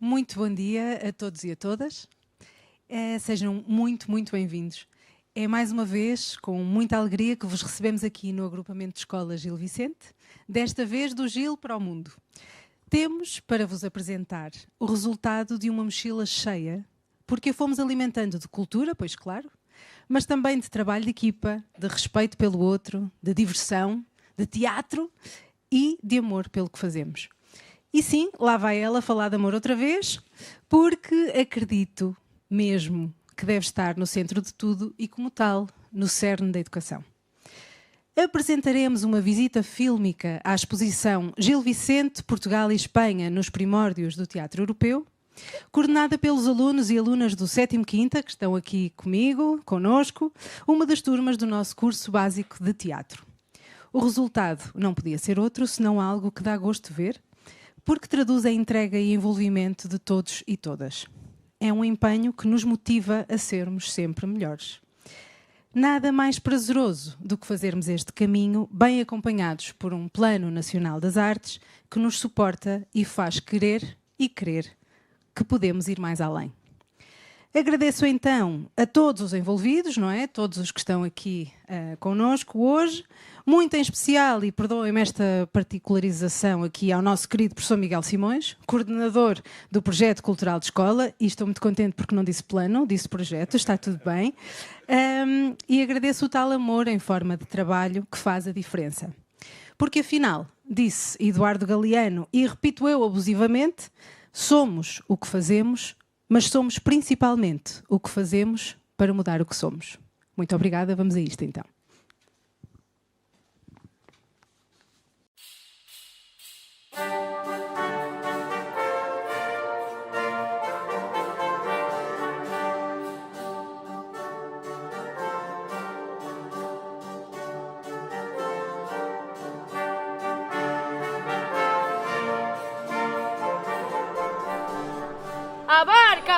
Muito bom dia a todos e a todas. Sejam muito bem-vindos. É mais uma vez com muita alegria que vos recebemos aqui no agrupamento de escolas Gil Vicente, desta vez do Gil para o Mundo. Temos para vos apresentar o resultado de uma mochila cheia, porque a fomos alimentando de cultura, pois claro, mas também de trabalho de equipa, de respeito pelo outro, de diversão, de teatro e de amor pelo que fazemos. E sim, lá vai ela falar de amor outra vez, porque acredito mesmo que deve estar no centro de tudo e, como tal, no cerne da educação. Apresentaremos uma visita fílmica à exposição Gil Vicente, Portugal e Espanha nos primórdios do teatro europeu, coordenada pelos alunos e alunas do 7º Quinta, que estão aqui comigo, connosco, uma das turmas do nosso curso básico de teatro. O resultado não podia ser outro, senão algo que dá gosto de ver, porque traduz a entrega e envolvimento de todos e todas. É um empenho que nos motiva a sermos sempre melhores. Nada mais prazeroso do que fazermos este caminho bem acompanhados por um Plano Nacional das Artes que nos suporta e faz querer e crer que podemos ir mais além. Agradeço então a todos os envolvidos, não é? Todos os que estão aqui connosco hoje, muito em especial, e perdoem-me esta particularização aqui, ao nosso querido professor Miguel Simões, coordenador do Projeto Cultural de Escola, e estou muito contente porque não disse plano, disse projeto, está tudo bem, e agradeço o tal amor em forma de trabalho que faz a diferença. Porque afinal, disse Eduardo Galeano, e repito eu abusivamente, somos o que fazemos, mas somos principalmente o que fazemos para mudar o que somos. Muito obrigada, vamos a isto então. A barca!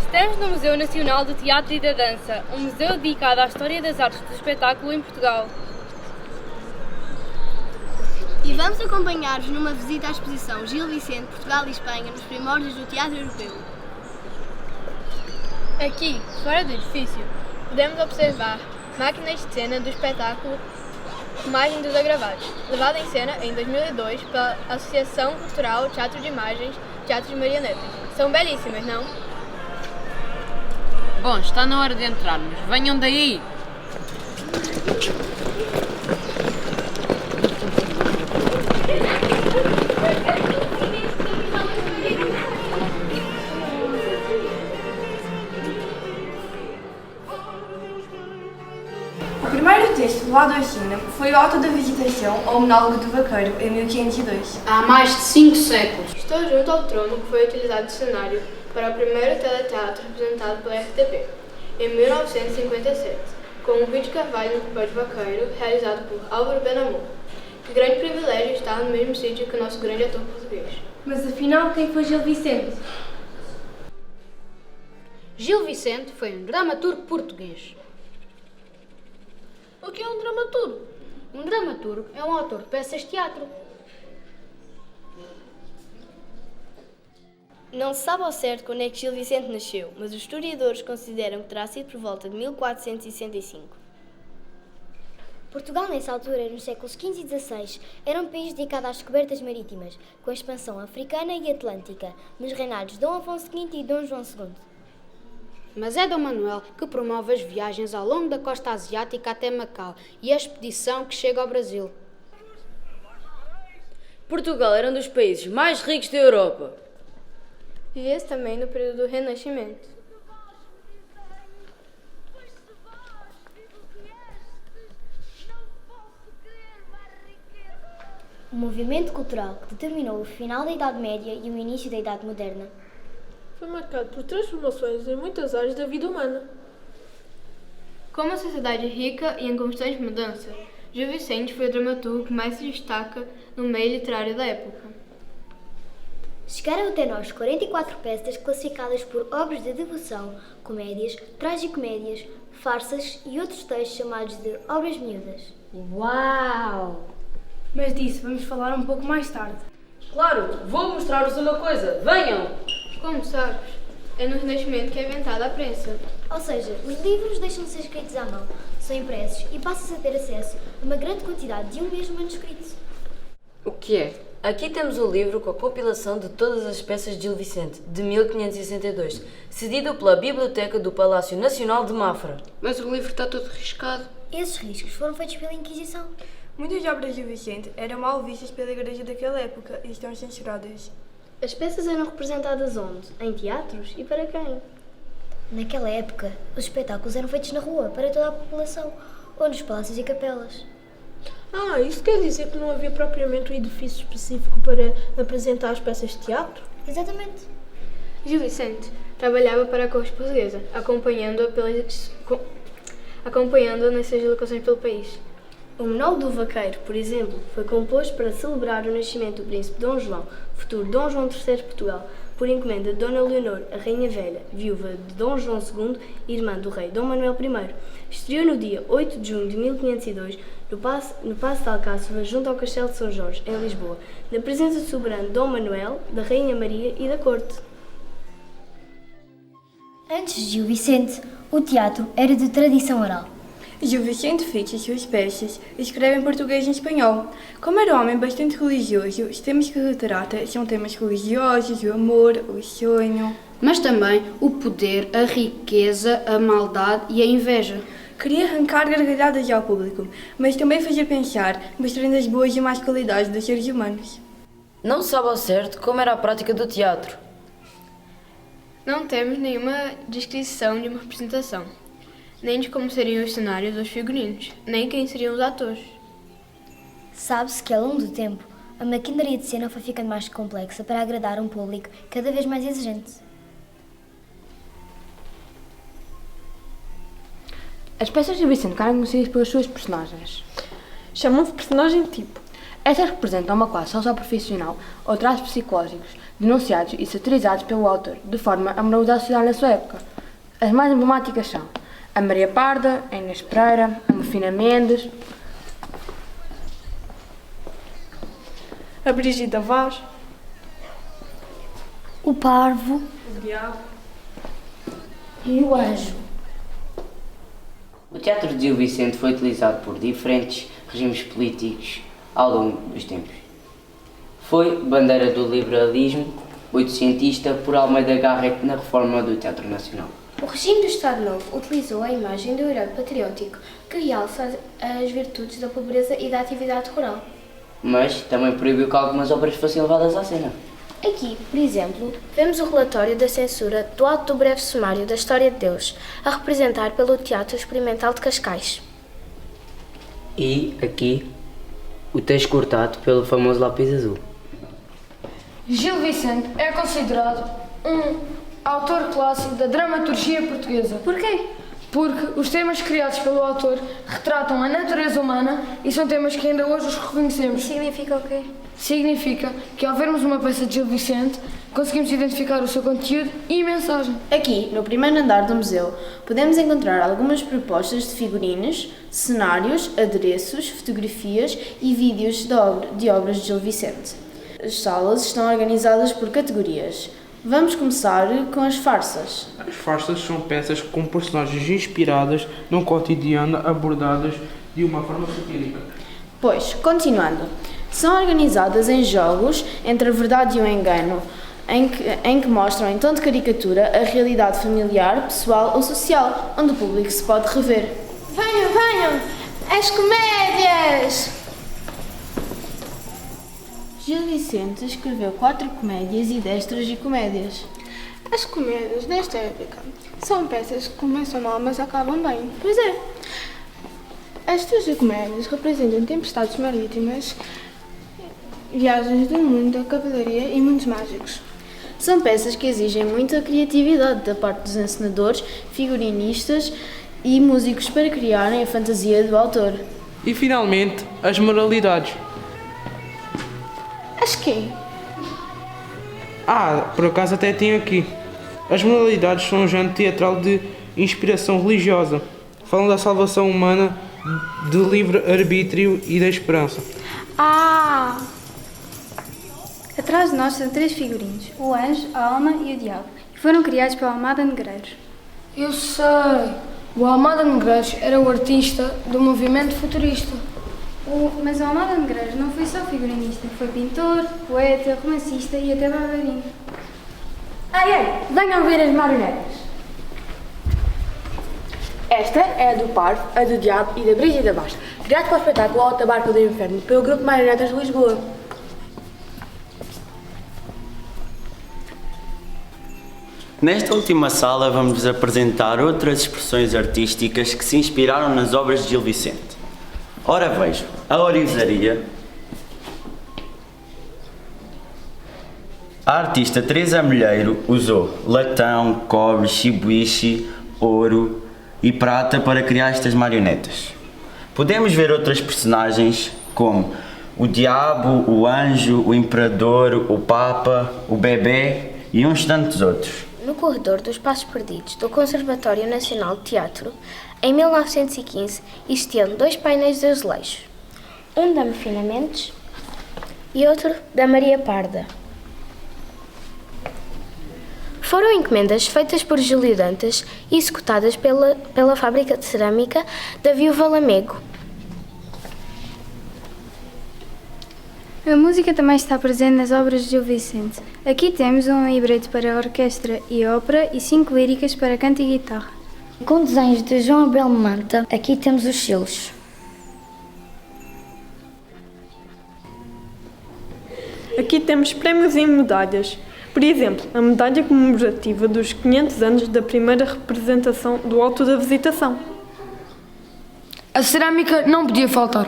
Estamos no Museu Nacional do Teatro e da Dança, um museu dedicado à história das artes do espetáculo em Portugal. E vamos acompanhar-vos numa visita à exposição Gil Vicente, Portugal e Espanha, nos primórdios do teatro europeu. Aqui, fora do edifício, podemos observar máquinas de cena do espetáculo Imagem dos Agravados, levado em cena em 2002 pela Associação Cultural Teatro de Imagens, Teatro de Marionetas. São belíssimas, não? Bom, está na hora de entrarmos. Venham daí! O primeiro texto levado ao cinema foi o Auto da Visitação ou Monólogo do Vaqueiro, em 1502. Há mais de 5 séculos. Estou junto ao trono que foi utilizado de cenário para o primeiro teleteatro representado pela RTP, em 1957, com o Rui de Carvalho no papel de vaqueiro, realizado por Álvaro Benamor. Que grande privilégio estar no mesmo sítio que o nosso grande ator português. Mas afinal, quem foi Gil Vicente? Gil Vicente foi um dramaturgo português. O que é um dramaturgo? Um dramaturgo é um autor de peças de teatro. Não se sabe ao certo quando é que Gil Vicente nasceu, mas os historiadores consideram que terá sido por volta de 1465. Portugal, nessa altura, nos séculos XV e XVI, era um país dedicado às descobertas marítimas, com a expansão africana e atlântica, nos reinados de Dom Afonso V e Dom João II. Mas é Dom Manuel que promove as viagens ao longo da costa asiática até Macau e a expedição que chega ao Brasil. Portugal era um dos países mais ricos da Europa. Vivia-se também no período do Renascimento. Um movimento cultural que determinou o final da Idade Média e o início da Idade Moderna. Foi marcado por transformações em muitas áreas da vida humana. Como a sociedade é rica e em constante mudança, Gil Vicente foi o dramaturgo que mais se destaca no meio literário da época. Chegaram até nós 44 peças classificadas por obras de devoção, comédias, tragicomédias, farsas e outros textos chamados de obras miúdas. Uau! Mas disso vamos falar um pouco mais tarde. Claro, vou mostrar-vos uma coisa. Venham! Como sabes, é no Renascimento que é inventada a prensa. Ou seja, os livros deixam de ser escritos à mão, são impressos e passas a ter acesso a uma grande quantidade de um mesmo manuscrito. O que é? Aqui temos o livro com a compilação de todas as peças de Gil Vicente, de 1562, cedido pela Biblioteca do Palácio Nacional de Mafra. Mas o livro está todo riscado. Esses riscos foram feitos pela Inquisição. Muitas obras de Vicente eram mal vistas pela igreja daquela época e estão censuradas. As peças eram representadas onde? Em teatros? E para quem? Naquela época, os espetáculos eram feitos na rua, para toda a população, ou nos palácios e capelas. Isso quer dizer que não havia propriamente um edifício específico para apresentar as peças de teatro? Exatamente. Gil Vicente trabalhava para a corte portuguesa, acompanhando-a nas suas locações pelo país. O Monólogo do Vaqueiro, por exemplo, foi composto para celebrar o nascimento do príncipe Dom João, futuro Dom João III de Portugal, por encomenda de Dona Leonor, a Rainha Velha, viúva de Dom João II e irmã do rei Dom Manuel I. Estreou no dia 8 de junho de 1502, no Paço de Alcáçova, junto ao Castelo de São Jorge, em Lisboa, na presença do soberano Dom Manuel, da Rainha Maria e da corte. Antes de Gil Vicente, o teatro era de tradição oral. Gil Vicente fez as suas peças e escreve em português e em espanhol. Como era um homem bastante religioso, os temas que retrata são temas religiosos, o amor, o sonho. Mas também o poder, a riqueza, a maldade e a inveja. Queria arrancar gargalhadas ao público, mas também fazer pensar, mostrando as boas e más qualidades dos seres humanos. Não se sabe ao certo como era a prática do teatro. Não temos nenhuma descrição de uma representação, nem de como seriam os cenários ou os figurinos, nem quem seriam os atores. Sabe-se que, ao longo do tempo, a maquinaria de cena foi ficando mais complexa para agradar um público cada vez mais exigente. As peças de Vicente eram conhecidas pelas suas personagens. Chamam-se personagem tipo. Estas representam uma classe socioprofissional ou traços psicológicos denunciados e satirizados pelo autor, de forma a mudar a sociedade na sua época. As mais emblemáticas são a Maria Parda, a Inês Pereira, a Mofina Mendes, A Brigida Vaz, O Parvo o Diabo e o Anjo. O teatro de Gil Vicente foi utilizado por diferentes regimes políticos ao longo dos tempos. Foi bandeira do liberalismo oitocentista por Almeida Garrett na reforma do Teatro Nacional. O regime do Estado Novo utilizou a imagem do herói patriótico, que realça as virtudes da pobreza e da atividade rural. Mas também proibiu que algumas obras fossem levadas à cena. Aqui, por exemplo, vemos o relatório da censura do Auto do Breve Sumário da História de Deus, a representar pelo Teatro Experimental de Cascais. E aqui o texto cortado pelo famoso lápis azul. Gil Vicente é considerado um autor clássico da dramaturgia portuguesa. Porquê? Porque os temas criados pelo autor retratam a natureza humana e são temas que ainda hoje os reconhecemos. Significa o quê? Significa que ao vermos uma peça de Gil Vicente, conseguimos identificar o seu conteúdo e mensagem. Aqui, no primeiro andar do museu, podemos encontrar algumas propostas de figurinos, cenários, adereços, fotografias e vídeos de obras de Gil Vicente. As salas estão organizadas por categorias. Vamos começar com as farsas. As farsas são peças com personagens inspiradas num cotidiano abordadas de uma forma satírica. Pois, continuando, são organizadas em jogos entre a verdade e o engano, em que mostram em tom de caricatura a realidade familiar, pessoal ou social, onde o público se pode rever. Venham, venham! As comédias! Gil Vicente escreveu 4 comédias e 10 tragicomédias. As comédias desta época são peças que começam mal, mas acabam bem. Pois é. As tragicomédias representam tempestades marítimas, viagens do mundo da cavalaria e mundos mágicos. São peças que exigem muita criatividade da parte dos encenadores, figurinistas e músicos para criarem a fantasia do autor. E finalmente, as moralidades. As quê? Por acaso até tenho aqui. As moralidades são um género teatral de inspiração religiosa. Falam da salvação humana de livre-arbítrio e da esperança. Ah! Atrás de nós são 3 figurinos, o anjo, a alma e o diabo, que foram criados pelo Almada Negreiros. Eu sei. O Almada Negreiros era o artista do movimento futurista. Mas o Almada Negreiros não foi só figurinista, foi pintor, poeta, romancista e até bailarino. Ei, venham ver as marionetas. Esta é a do Parvo, a do Diabo e da Brígida Bastos, criados para o espetáculo Alta Barca do Inferno pelo Grupo de Marionetas de Lisboa. Nesta última sala vamos-vos apresentar outras expressões artísticas que se inspiraram nas obras de Gil Vicente. Ora vejam, a orivesaria. A artista Teresa Milheiro usou latão, cobre, chibuiche, ouro e prata para criar estas marionetas. Podemos ver outras personagens como o diabo, o anjo, o imperador, o papa, o bebê e uns tantos outros. No corredor dos Passos Perdidos do Conservatório Nacional de Teatro, em 1915, existiam 2 painéis de azulejos, um da Mefina Mendes e outro da Maria Parda. Foram encomendas feitas por Júlio Dantas e executadas pela fábrica de cerâmica da Viúva Lamego. A música também está presente nas obras de Gil Vicente. Aqui temos um libreto para orquestra e ópera e 5 líricas para canto e guitarra. Com desenhos de João Abel Manta, aqui temos os selos. Aqui temos prémios e medalhas. Por exemplo, a medalha comemorativa dos 500 anos da primeira representação do Alto da Visitação. A cerâmica não podia faltar.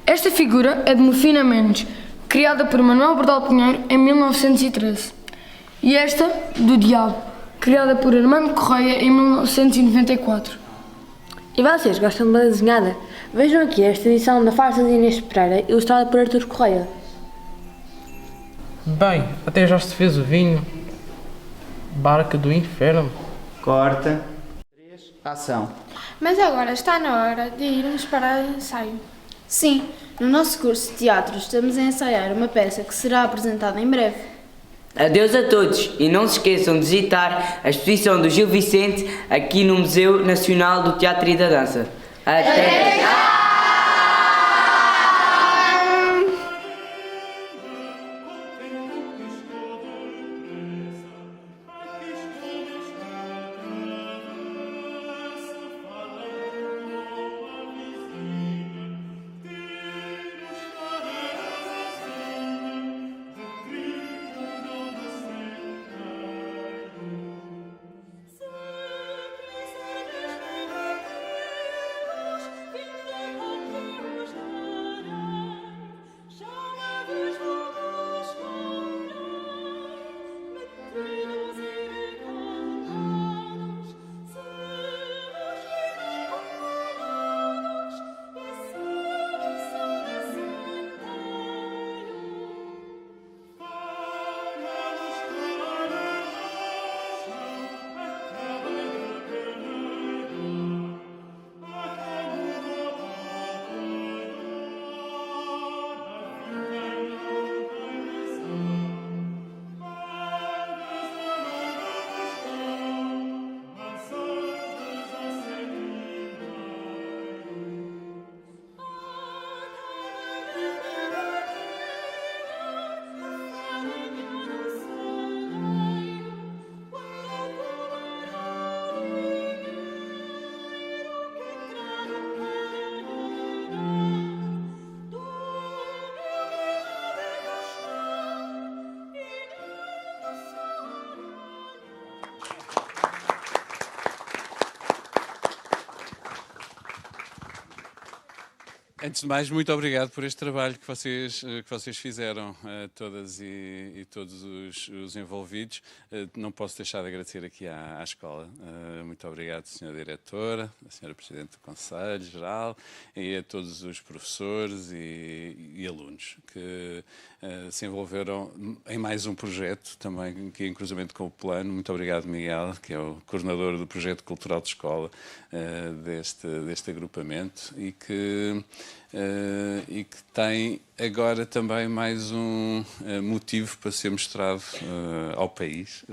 Esta figura é de Mefina Mendes, criada por Manuel Bordal Pinheiro em 1913. E esta, do Diabo, criada por Armando Correia em 1994. E vocês gostam de banda desenhada? Vejam aqui esta edição da farsa de Inês Pereira, ilustrada por Artur Correia. Bem, até já se fez o vinho. Barca do Inferno. Corta. 3, ação. Mas agora está na hora de irmos para o ensaio. Sim, no nosso curso de teatro estamos a ensaiar uma peça que será apresentada em breve. Adeus a todos e não se esqueçam de visitar a exposição do Gil Vicente aqui no Museu Nacional do Teatro e da Dança. Até já! Thank you. Antes de mais, muito obrigado por este trabalho que vocês fizeram, todas e todos os envolvidos. Não posso deixar de agradecer aqui à escola. Muito obrigado, Sra. Diretora, a Sra. Presidente do Conselho Geral e a todos os professores e alunos que se envolveram em mais um projeto também, que em cruzamento com o plano. Muito obrigado, Miguel, que é o coordenador do projeto cultural de escola deste agrupamento e que tem agora também mais um motivo para ser mostrado ao país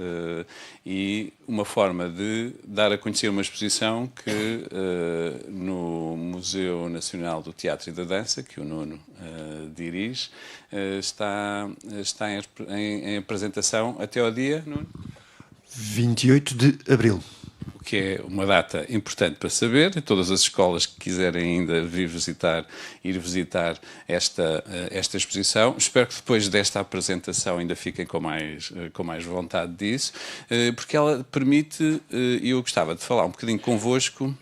e uma forma de dar a conhecer uma exposição que no Museu Nacional do Teatro e da Dança, que o Nuno dirige, está em apresentação até ao dia, Nuno? 28 de abril. Que é uma data importante para saber, e todas as escolas que quiserem ainda ir visitar esta exposição. Espero que depois desta apresentação ainda fiquem com mais vontade disso, porque ela permite, e eu gostava de falar um bocadinho convosco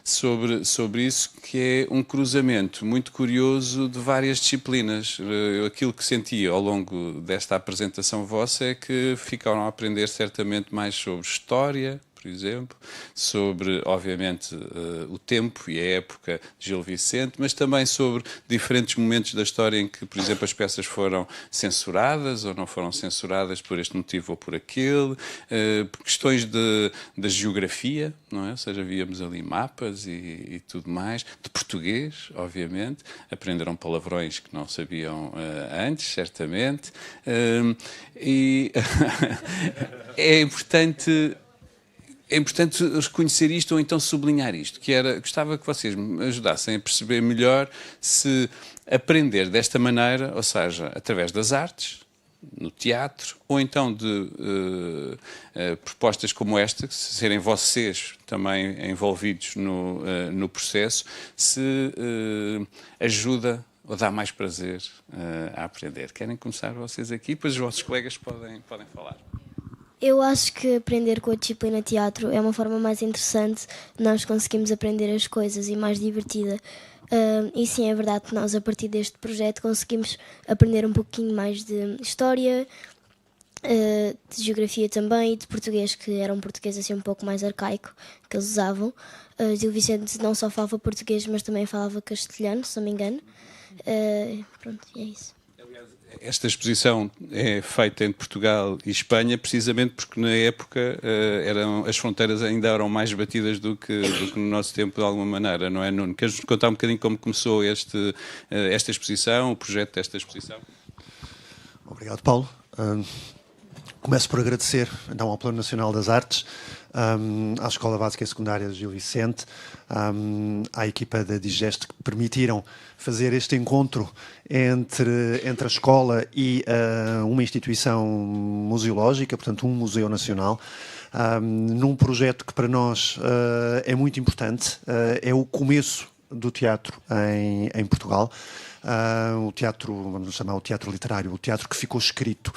sobre isso, que é um cruzamento muito curioso de várias disciplinas. Aquilo que senti ao longo desta apresentação vossa é que ficaram a aprender certamente mais sobre história, por exemplo, sobre, obviamente, o tempo e a época de Gil Vicente, mas também sobre diferentes momentos da história em que, por exemplo, as peças foram censuradas ou não foram censuradas por este motivo ou por aquele, questões da geografia, não é? Ou seja, víamos ali mapas e tudo mais, de português, obviamente, aprenderam palavrões que não sabiam antes, certamente, e é importante reconhecer isto ou então sublinhar isto, gostava que vocês me ajudassem a perceber melhor se aprender desta maneira, ou seja, através das artes, no teatro, ou então de propostas como esta, que serem vocês também envolvidos no processo, se ajuda ou dá mais prazer a aprender. Querem começar vocês aqui? Depois os vossos colegas podem falar. Eu acho que aprender com a disciplina teatro é uma forma mais interessante de nós conseguimos aprender as coisas e mais divertida. E sim, é verdade que nós, a partir deste projeto, conseguimos aprender um pouquinho mais de história, de geografia também, e de português, que era um português assim um pouco mais arcaico, que eles usavam. Gil Vicente não só falava português, mas também falava castelhano, se não me engano. Pronto, e é isso. Esta exposição é feita entre Portugal e Espanha precisamente porque na época as fronteiras ainda eram mais batidas do que no nosso tempo, de alguma maneira, não é, Nuno? Queres-nos contar um bocadinho como começou esta exposição, o projeto desta exposição? Obrigado, Paulo. Começo por agradecer então ao Plano Nacional das Artes, à Escola Básica e Secundária de Gil Vicente, à equipa da Digeste, que permitiram fazer este encontro entre a escola e uma instituição museológica, portanto um museu nacional, num projeto que para nós é muito importante, é o começo do teatro em Portugal. O teatro, vamos chamar o teatro literário, o teatro que ficou escrito,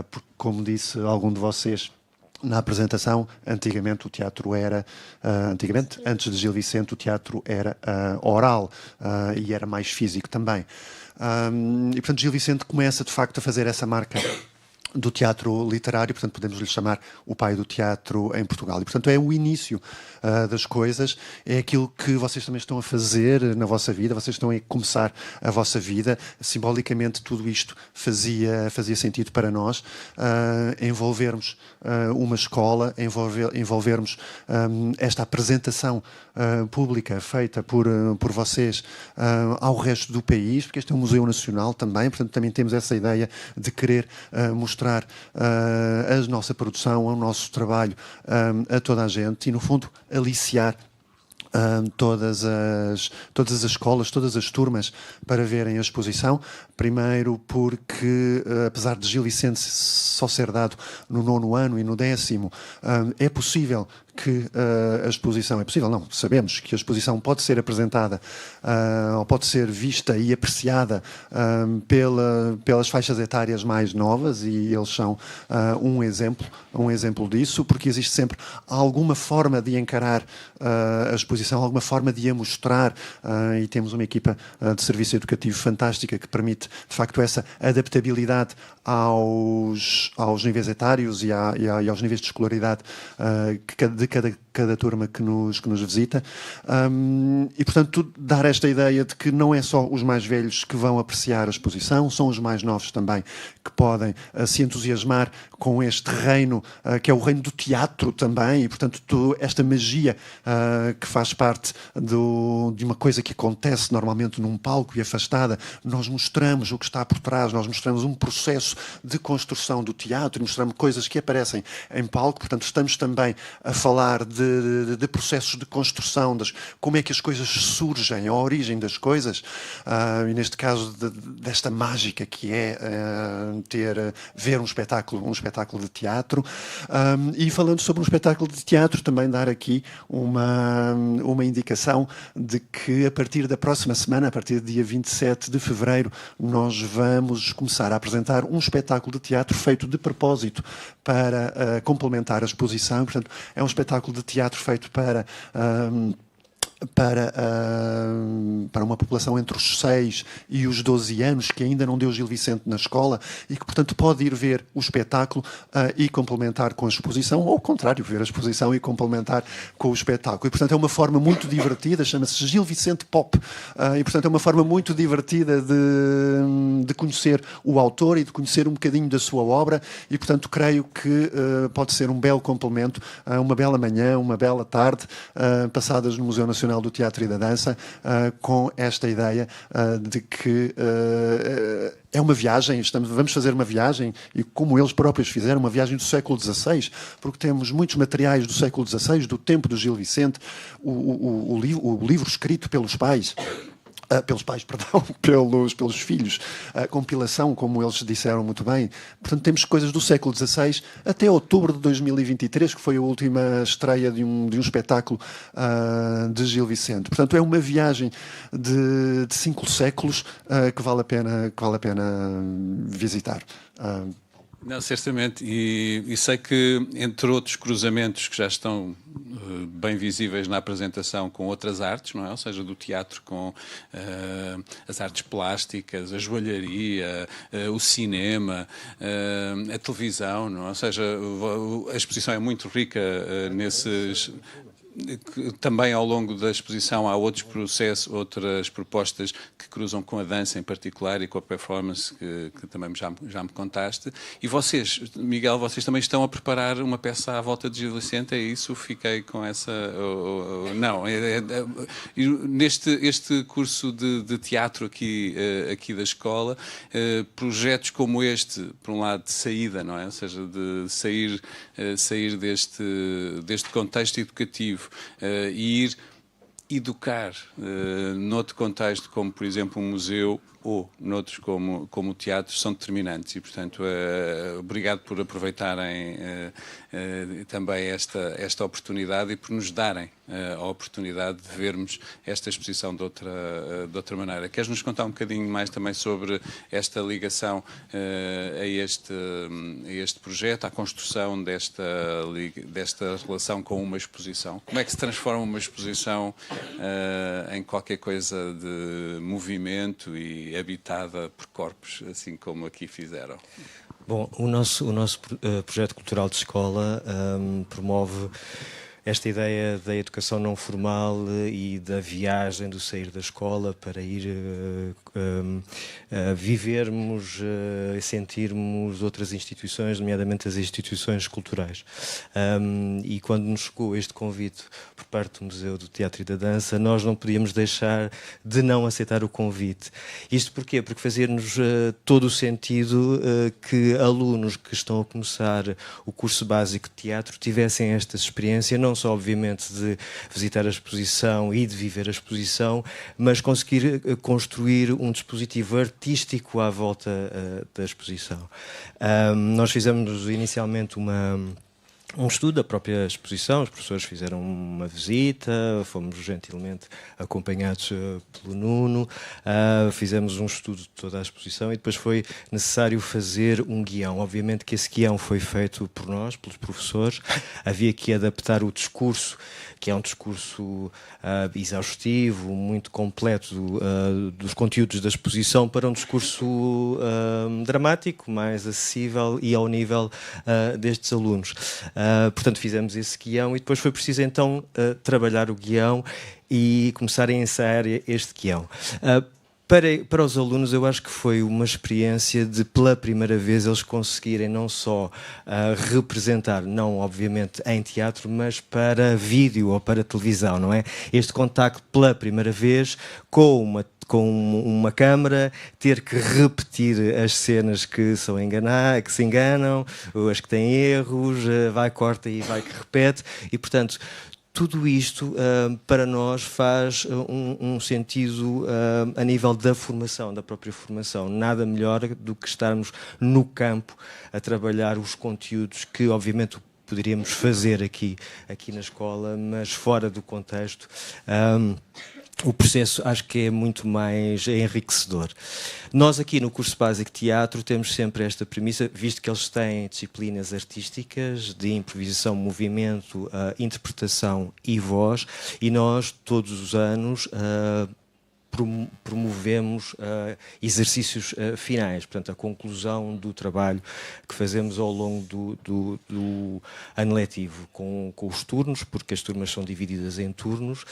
porque, como disse algum de vocês na apresentação, antigamente o teatro era, antes de Gil Vicente, o teatro era oral e era mais físico também. E, portanto, Gil Vicente começa, de facto, a fazer essa marca do teatro literário, portanto podemos lhe chamar o pai do teatro em Portugal. E, portanto, é o início das coisas, é aquilo que vocês também estão a fazer na vossa vida, vocês estão a começar a vossa vida. Simbolicamente, tudo isto fazia sentido para nós, envolvermos uma escola, envolvermos esta apresentação pública feita por vocês ao resto do país, porque este é um museu nacional também, portanto também temos essa ideia de querer mostrar a nossa produção, o nosso trabalho a toda a gente e, no fundo, aliciar todas as escolas, todas as turmas para verem a exposição. Primeiro porque, apesar de Gil Vicente só ser dado no 9º ano e no 10º, é possível que a exposição é possível, não, sabemos que a exposição pode ser apresentada ou pode ser vista e apreciada pelas faixas etárias mais novas, e eles são um exemplo disso, porque existe sempre alguma forma de encarar a exposição, alguma forma de a mostrar, e temos uma equipa de serviço educativo fantástica que permite, de facto, essa adaptabilidade aos níveis etários e aos níveis de escolaridade de cada turma que nos visita. E, portanto, dar esta ideia de que não é só os mais velhos que vão apreciar a exposição, são os mais novos também que podem se entusiasmar com este reino, que é o reino do teatro também, e, portanto, esta magia que faz parte de uma coisa que acontece normalmente num palco e afastada. Nós mostramos o que está por trás, nós mostramos um processo de construção do teatro, mostramos coisas que aparecem em palco, portanto, estamos também a falar de processos de construção, como é que as coisas surgem, a origem das coisas, e neste caso desta mágica que é ver um espetáculo de teatro. E falando sobre um espetáculo de teatro, também dar aqui uma indicação de que a partir da próxima semana, a partir do dia 27 de fevereiro, nós vamos começar a apresentar um espetáculo de teatro feito de propósito para complementar a exposição. Portanto, é um espetáculo de teatro feito para uma população entre os 6 e os 12 anos, que ainda não deu Gil Vicente na escola e que, portanto, pode ir ver o espetáculo e complementar com a exposição, ou ao contrário, ver a exposição e complementar com o espetáculo. E, portanto, é uma forma muito divertida, chama-se Gil Vicente Pop, e, portanto, é uma forma muito divertida de conhecer o autor e de conhecer um bocadinho da sua obra, e, portanto, creio que pode ser um belo complemento, uma bela manhã, uma bela tarde, passadas no Museu Nacional do Teatro e da Dança, com esta ideia de que é uma viagem, vamos fazer uma viagem, e como eles próprios fizeram, uma viagem do século XVI, porque temos muitos materiais do século XVI, do tempo do Gil Vicente, o livro escrito pelos pais, pelos filhos, a compilação, como eles disseram muito bem. Portanto, temos coisas do século XVI até outubro de 2023, que foi a última estreia de um espetáculo de Gil Vicente. Portanto, é uma viagem de 5 séculos que vale a pena visitar. Não, certamente, e sei que, entre outros cruzamentos que já estão bem visíveis na apresentação com outras artes, não é? Ou seja, do teatro com as artes plásticas, a joalharia, o cinema, a televisão, não é? Ou seja, a exposição é muito rica nesses... Também ao longo da exposição há outros processos, outras propostas que cruzam com a dança em particular e com a performance que também já me contaste. E vocês, Miguel, vocês também estão a preparar uma peça à volta de Gil Vicente, é isso? Fiquei com essa... Não, este curso de teatro aqui da escola, projetos como este, por um lado de saída, não é? Ou seja, de sair deste contexto educativo e ir educar noutro contexto, como por exemplo um museu, ou noutros como o teatro, são determinantes. E, portanto, obrigado por aproveitarem também esta oportunidade e por nos darem a oportunidade de vermos esta exposição de outra maneira. Queres nos contar um bocadinho mais também sobre esta ligação a este projeto, à construção desta relação com uma exposição? Como é que se transforma uma exposição em qualquer coisa de movimento e habitada por corpos, assim como aqui fizeram? Bom, o nosso projeto cultural de escola promove esta ideia da educação não formal e da viagem, do sair da escola para ir vivermos e sentirmos outras instituições, nomeadamente as instituições culturais. E quando nos chegou este convite por parte do Museu do Teatro e da Dança, nós não podíamos deixar de não aceitar o convite. Isto porquê? Porque fazia-nos todo o sentido que alunos que estão a começar o curso básico de teatro tivessem esta experiência, não só, obviamente, de visitar a exposição e de viver a exposição, mas conseguir construir um dispositivo artístico à volta da exposição. Nós fizemos inicialmente um estudo da própria exposição. Os professores fizeram uma visita, fomos gentilmente acompanhados pelo Nuno, fizemos um estudo de toda a exposição e depois foi necessário fazer um guião. Obviamente que esse guião foi feito por nós, pelos professores. Havia que adaptar o discurso, que é um discurso exaustivo, muito completo dos conteúdos da exposição, para um discurso dramático, mais acessível e ao nível destes alunos. Portanto, fizemos esse guião e depois foi preciso então trabalhar o guião e começar a ensaiar este guião. Para os alunos, eu acho que foi uma experiência de, pela primeira vez, eles conseguirem não só representar, não obviamente em teatro, mas para vídeo ou para televisão, não é? Este contacto pela primeira vez com uma câmara, ter que repetir as cenas que se enganam, ou as que têm erros, vai, corta e vai que repete, e portanto tudo isto para nós faz um sentido a nível da formação, da própria formação. Nada melhor do que estarmos no campo a trabalhar os conteúdos que obviamente poderíamos fazer aqui na escola, mas fora do contexto. O processo acho que é muito mais enriquecedor. Nós aqui no curso básico de teatro temos sempre esta premissa, visto que eles têm disciplinas artísticas de improvisação, movimento, interpretação e voz, e nós todos os anos promovemos exercícios finais, portanto a conclusão do trabalho que fazemos ao longo do ano letivo com os turnos, porque as turmas são divididas em turnos,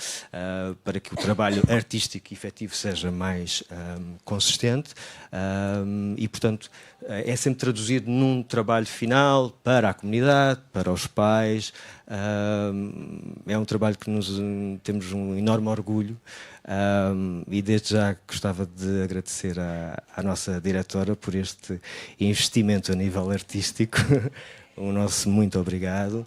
para que o trabalho artístico efetivo seja mais consistente, e portanto é sempre traduzido num trabalho final para a comunidade, para os pais. É um trabalho que temos um enorme orgulho, e desde já gostava de agradecer à nossa diretora por este investimento a nível artístico. O nosso muito obrigado.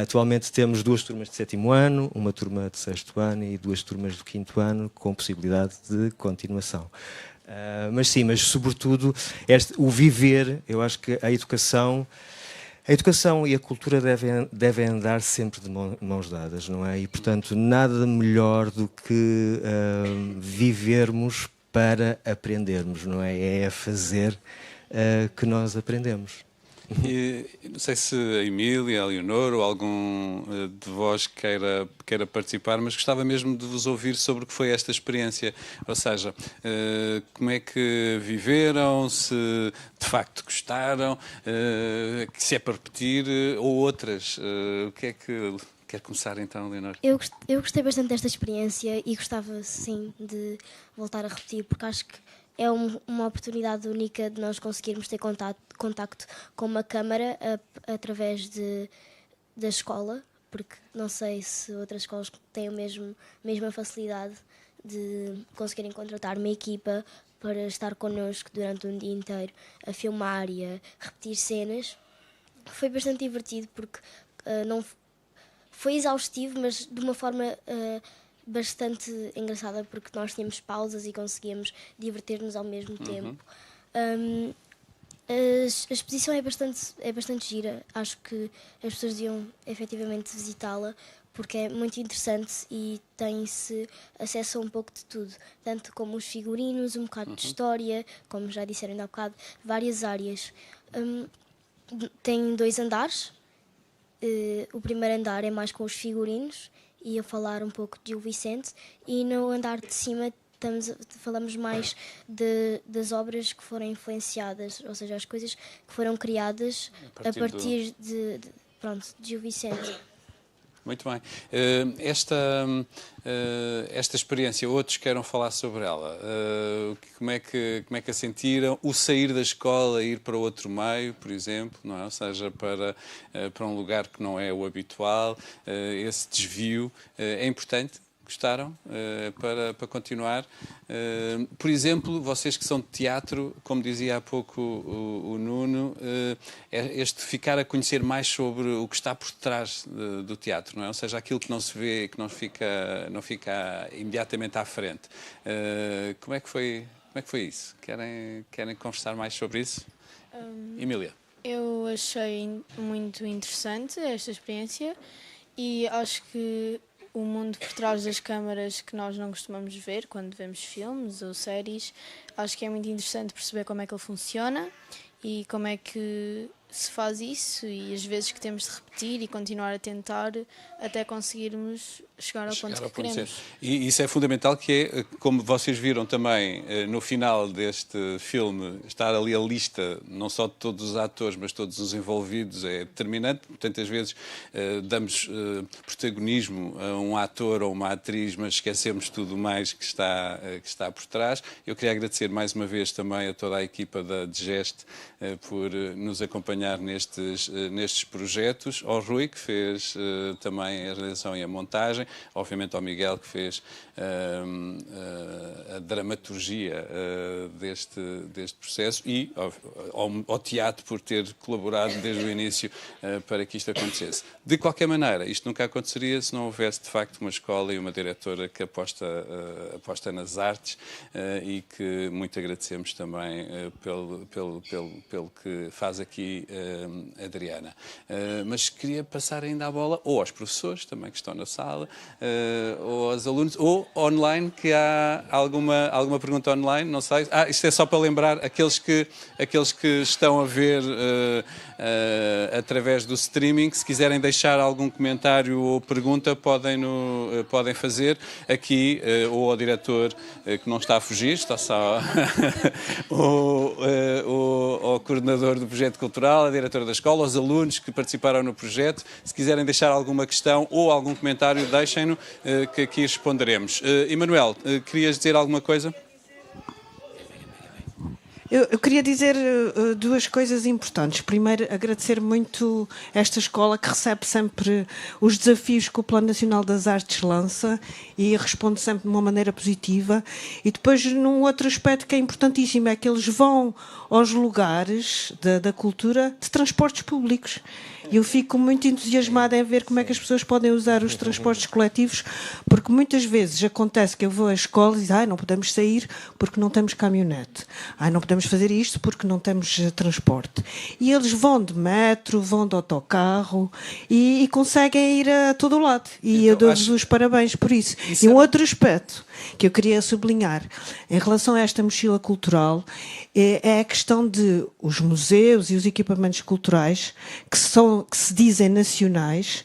Atualmente temos 2 turmas de 7º ano, uma turma de 6º ano e 2 turmas do 5º ano, com possibilidade de continuação. Mas sobretudo o viver. Eu acho que a educação e a cultura devem andar sempre de mãos dadas, não é? E, portanto, nada melhor do que vivermos para aprendermos, não é? É a fazer que nós aprendemos. E, não sei se a Emília, a Leonor ou algum de vós queira participar, mas gostava mesmo de vos ouvir sobre o que foi esta experiência. Ou seja, como é que viveram, se de facto gostaram, se é para repetir ou outras. O que é que... Quer começar então, Leonor? Eu gostei bastante desta experiência e gostava sim de voltar a repetir, porque acho que é uma oportunidade única de nós conseguirmos ter contacto com uma câmara através da escola, porque não sei se outras escolas têm a mesma facilidade de conseguirem contratar uma equipa para estar connosco durante um dia inteiro a filmar e a repetir cenas. Foi bastante divertido porque não foi exaustivo, mas de uma forma bastante engraçada, porque nós tínhamos pausas e conseguíamos divertir-nos ao mesmo tempo. A exposição é bastante gira. Acho que as pessoas deviam efetivamente visitá-la, porque é muito interessante e tem-se acesso a um pouco de tudo, tanto como os figurinos, um bocado de história, como já disseram ainda há bocado, várias áreas. Tem 2 andares. O primeiro andar é mais com os figurinos e a falar um pouco de Gil Vicente, e no andar de cima falamos mais das obras que foram influenciadas, ou seja, as coisas que foram criadas a partir de Gil Vicente. Muito bem. Esta experiência, outros queiram falar sobre ela. Como é que a sentiram? O sair da escola, ir para outro meio, por exemplo, não é? Ou seja, para um lugar que não é o habitual, esse desvio é importante. Gostaram? Para continuar. Por exemplo, vocês que são de teatro, como dizia há pouco o Nuno, este ficar a conhecer mais sobre o que está por trás do teatro, não é? Ou seja, aquilo que não se vê, que não fica imediatamente à frente. Como é que foi isso? Querem conversar mais sobre isso? Emília. Eu achei muito interessante esta experiência e acho que o mundo por trás das câmaras que nós não costumamos ver quando vemos filmes ou séries, acho que é muito interessante perceber como é que ele funciona e como é que se faz isso e as vezes que temos de repetir e continuar a tentar até conseguirmos chegar ao ponto que queremos. E isso é fundamental, que é, como vocês viram também no final deste filme, estar ali a lista não só de todos os atores, mas todos os envolvidos, é determinante. Tantas vezes damos protagonismo a um ator ou uma atriz, mas esquecemos tudo mais que está por trás. Eu queria agradecer mais uma vez também a toda a equipa da Digeste por nos acompanhar nestes projetos, ao Rui, que fez também a realização e a montagem, obviamente ao Miguel, que fez a dramaturgia deste processo, e ao teatro por ter colaborado desde o início para que isto acontecesse. De qualquer maneira, isto nunca aconteceria se não houvesse de facto uma escola e uma diretora que aposta nas artes, e que muito agradecemos também pelo que faz aqui a Adriana. Mas queria passar ainda a bola ou aos professores também que estão na sala, ou aos alunos, ou online, que há alguma pergunta online, não sei. Isto é só para lembrar aqueles que estão a ver através do streaming, se quiserem deixar algum comentário ou pergunta, podem fazer aqui, ou ao diretor, que não está a fugir, está só ou ao coordenador do projeto cultural, à diretora da escola, aos alunos que participaram no projeto. Se quiserem deixar alguma questão ou algum comentário, deixem-no, que aqui responderemos. Emanuel, querias dizer alguma coisa? Eu queria dizer duas coisas importantes. Primeiro, agradecer muito esta escola, que recebe sempre os desafios que o Plano Nacional das Artes lança e responde sempre de uma maneira positiva. E depois, num outro aspecto que é importantíssimo, é que eles vão aos lugares da cultura de transportes públicos. E eu fico muito entusiasmada em ver como é que as pessoas podem usar os transportes coletivos, porque muitas vezes acontece que eu vou à escola e digo, não podemos sair porque não temos caminhonete. Não podemos fazer isto porque não temos transporte. E eles vão de metro, vão de autocarro e conseguem ir a todo o lado. E eu dou-vos os parabéns por isso. E um outro aspecto que eu queria sublinhar em relação a esta mochila cultural é a questão de os museus e os equipamentos culturais que se dizem nacionais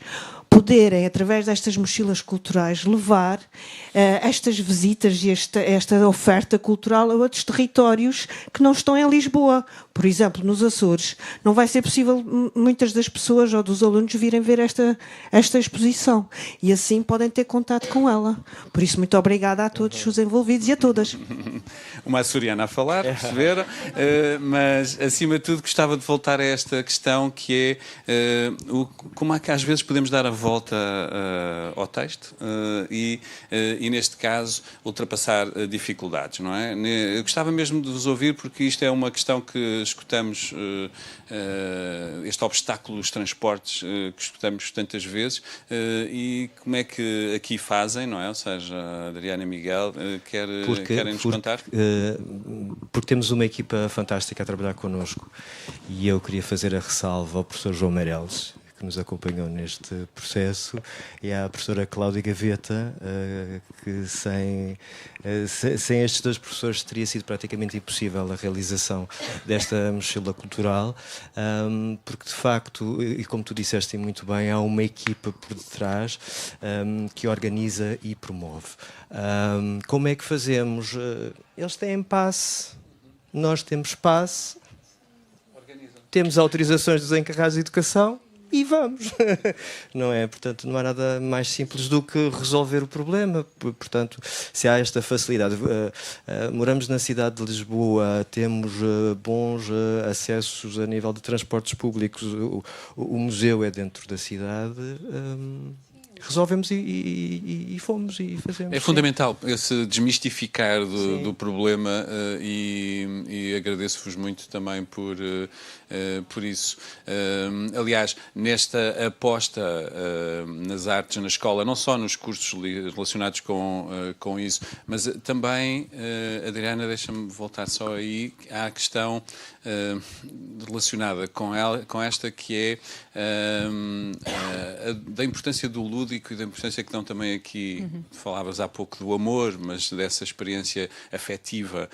poderem, através destas mochilas culturais, levar estas visitas e esta oferta cultural a outros territórios que não estão em Lisboa. Por exemplo, nos Açores, não vai ser possível muitas das pessoas ou dos alunos virem ver esta exposição. E assim podem ter contato com ela. Por isso, muito obrigada a todos os envolvidos e a todas. Uma açoriana a falar, perceberam? Mas, acima de tudo, gostava de voltar a esta questão, que é como é que às vezes podemos dar a volta ao texto e, neste caso, ultrapassar dificuldades, não é? Eu gostava mesmo de vos ouvir, porque isto é uma questão que escutamos, este obstáculo dos transportes que escutamos tantas vezes, e como é que aqui fazem, não é? Ou seja, a Adriana e Miguel querem-nos contar? Porque temos uma equipa fantástica a trabalhar connosco, e eu queria fazer a ressalva ao professor João Meireles, que nos acompanhou neste processo, e à professora Cláudia Gaveta, que sem estes dois professores teria sido praticamente impossível a realização desta mochila cultural, porque de facto, e como tu disseste muito bem, há uma equipa por detrás que organiza e promove. Como é que fazemos? Eles têm passe, nós temos passe, temos autorizações dos encarregados de educação, e vamos, não é? Portanto, não há nada mais simples do que resolver o problema. Portanto, se há esta facilidade, moramos na cidade de Lisboa, temos bons acessos a nível de transportes públicos, o museu é dentro da cidade, resolvemos e fomos e fazemos. É fundamental esse desmistificar do problema e agradeço-vos muito também por isso. Aliás, nesta aposta nas artes na escola, não só nos cursos relacionados com isso, mas também, Adriana, deixa-me voltar só aí à questão relacionada com esta que é da importância do lúdico e da importância que dão também aqui, falavas há pouco do amor, mas dessa experiência afetiva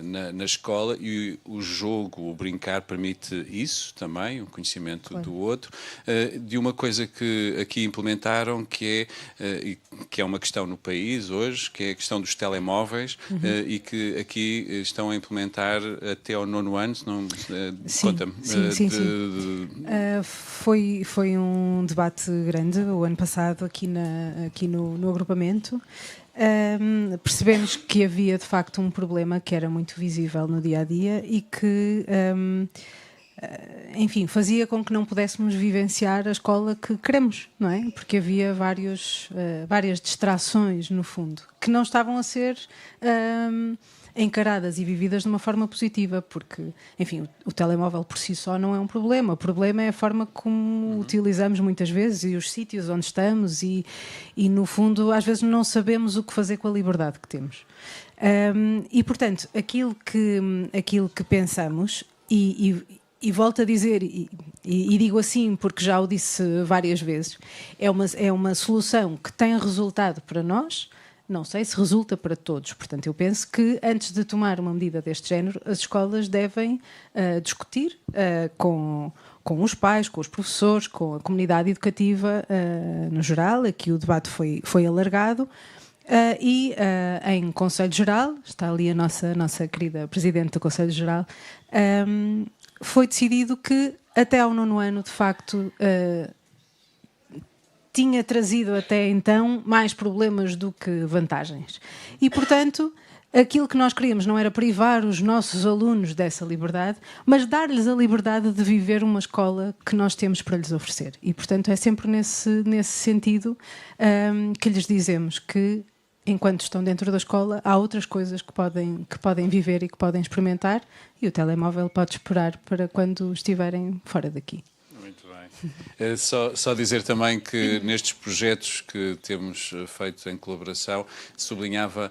na escola, e o jogo, o brincar permite isso também, o conhecimento do outro, de uma coisa que aqui implementaram que é uma questão no país hoje, que é a questão dos telemóveis, e que aqui estão a implementar até ao 9º ano, se não, conta-me. Sim. Foi um debate grande o ano passado aqui no agrupamento. Percebemos que havia de facto um problema que era muito visível no dia-a-dia e que, enfim, fazia com que não pudéssemos vivenciar a escola que queremos, não é? Porque havia várias distrações, no fundo, que não estavam a ser encaradas e vividas de uma forma positiva, porque, enfim, o telemóvel por si só não é um problema. O problema é a forma como utilizamos muitas vezes e os sítios onde estamos e no fundo, às vezes não sabemos o que fazer com a liberdade que temos. E, portanto, aquilo que pensamos e volto a dizer, e digo assim porque já o disse várias vezes, é uma solução que tem resultado para nós. Não sei se resulta para todos. Portanto, eu penso que antes de tomar uma medida deste género, as escolas devem discutir com os pais, com os professores, com a comunidade educativa no geral. Aqui o debate foi alargado. E em Conselho Geral, está ali a nossa querida Presidente do Conselho Geral, foi decidido que até ao 9º ano, de facto, tinha trazido até então mais problemas do que vantagens. E, portanto, aquilo que nós queríamos não era privar os nossos alunos dessa liberdade, mas dar-lhes a liberdade de viver uma escola que nós temos para lhes oferecer. E, portanto, é sempre nesse sentido que lhes dizemos que, enquanto estão dentro da escola, há outras coisas que podem viver e que podem experimentar, e o telemóvel pode esperar para quando estiverem fora daqui. Muito bem. Só dizer também que nestes projetos que temos feito em colaboração, sublinhava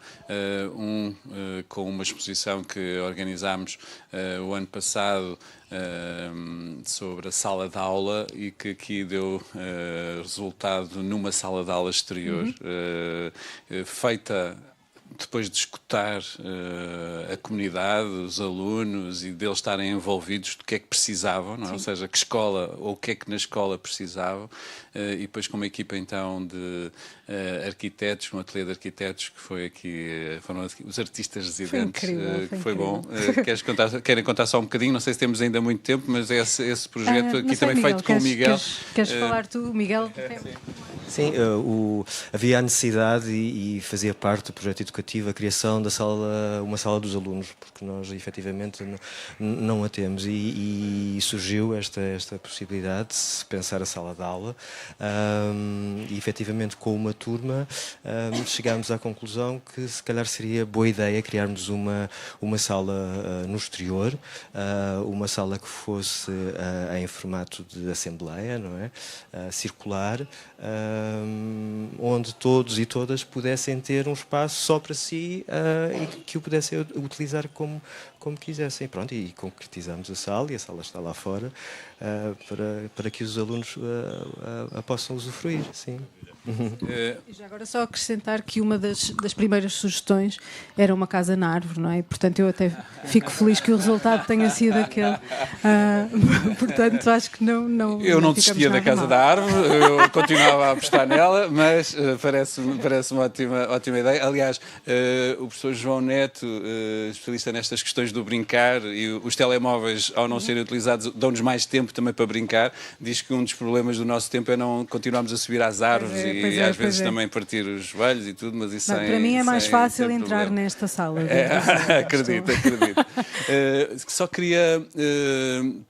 com uma exposição que organizámos o ano passado sobre a sala de aula e que aqui deu resultado numa sala de aula exterior, feita depois de escutar a comunidade, os alunos e deles estarem envolvidos do que é que precisavam, não é? Ou seja, que escola ou o que é que na escola precisavam, e depois com uma equipa então de arquitetos, um ateliê de arquitetos que foi aqui, foram os artistas residentes, foi bom. Querem contar só um bocadinho, não sei se temos ainda muito tempo, mas esse projeto aqui também Miguel, feito com o Miguel. Queres falar tu, Miguel? Sim, havia a necessidade e fazia parte do projeto educativo a criação uma sala dos alunos, porque nós efetivamente não a temos e surgiu esta possibilidade de se pensar a sala de aula e efetivamente com uma turma chegámos à conclusão que se calhar seria boa ideia criarmos uma sala no exterior, uma sala que fosse em formato de assembleia, não é? Circular, onde todos e todas pudessem ter um espaço só para si e que o pudessem utilizar como quisessem. Pronto, e concretizamos a sala, e a sala está lá fora, para que os alunos a possam usufruir, sim. E já agora só acrescentar que uma das primeiras sugestões era uma casa na árvore, não é? Portanto, eu até fico feliz que o resultado tenha sido aquele. Portanto, acho que não. Eu não desistia da casa da árvore, eu continuava a apostar nela, mas parece uma ótima ideia. Aliás, o professor João Neto, especialista nestas questões do brincar, e os telemóveis, ao não serem utilizados, dão-nos mais tempo também para brincar. Diz que um dos problemas do nosso tempo é não continuarmos a subir às árvores e às vezes também partir os joelhos e tudo, mas isso para mim é mais fácil entrar nesta sala. Acredito. Só queria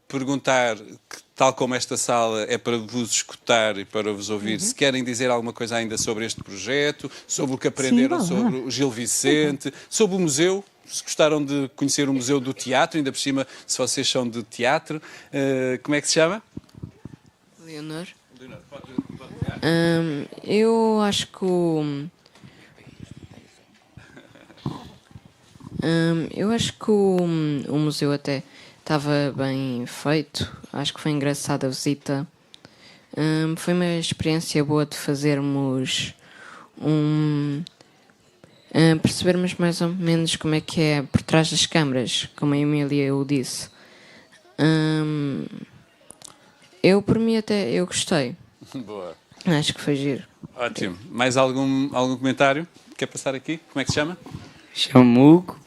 perguntar, que, tal como esta sala é para vos escutar e para vos ouvir, se querem dizer alguma coisa ainda sobre este projeto, sobre o que aprenderam sobre o Gil Vicente, sobre o museu. Se gostaram de conhecer o Museu do Teatro, ainda por cima, se vocês são de teatro, como é que se chama? Leonor. Eu acho que o museu até estava bem feito. Acho que foi engraçada a visita. Foi uma experiência boa de fazermos percebermos mais ou menos como é que é por trás das câmaras, como a Emília o disse. Eu, por mim, eu gostei. Boa. Acho que foi giro. Ótimo. Mais algum comentário? Quer passar aqui? Como é que se chama? Chamo-me Hugo.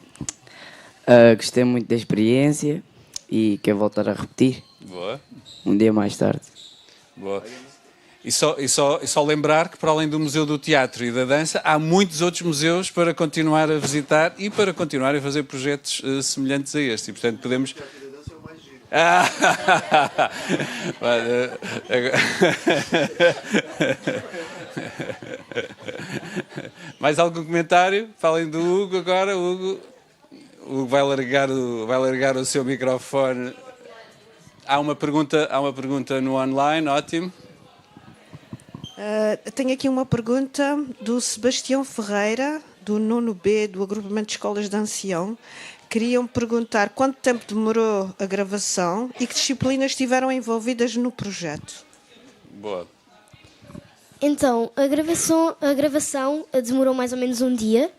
Gostei muito da experiência e quero voltar a repetir. Boa. Um dia mais tarde. Boa. E só lembrar que, para além do Museu do Teatro e da Dança, há muitos outros museus para continuar a visitar e para continuar a fazer projetos semelhantes a este. E, portanto, podemos... Mais algum comentário? Falem do Hugo agora. O Hugo vai largar o seu microfone. Há uma pergunta no online, ótimo. Tenho aqui uma pergunta do Sebastião Ferreira, do 9B, do Agrupamento de Escolas de Ancião. Queriam perguntar quanto tempo demorou a gravação e que disciplinas estiveram envolvidas no projeto. Boa. Então, a gravação demorou mais ou menos um dia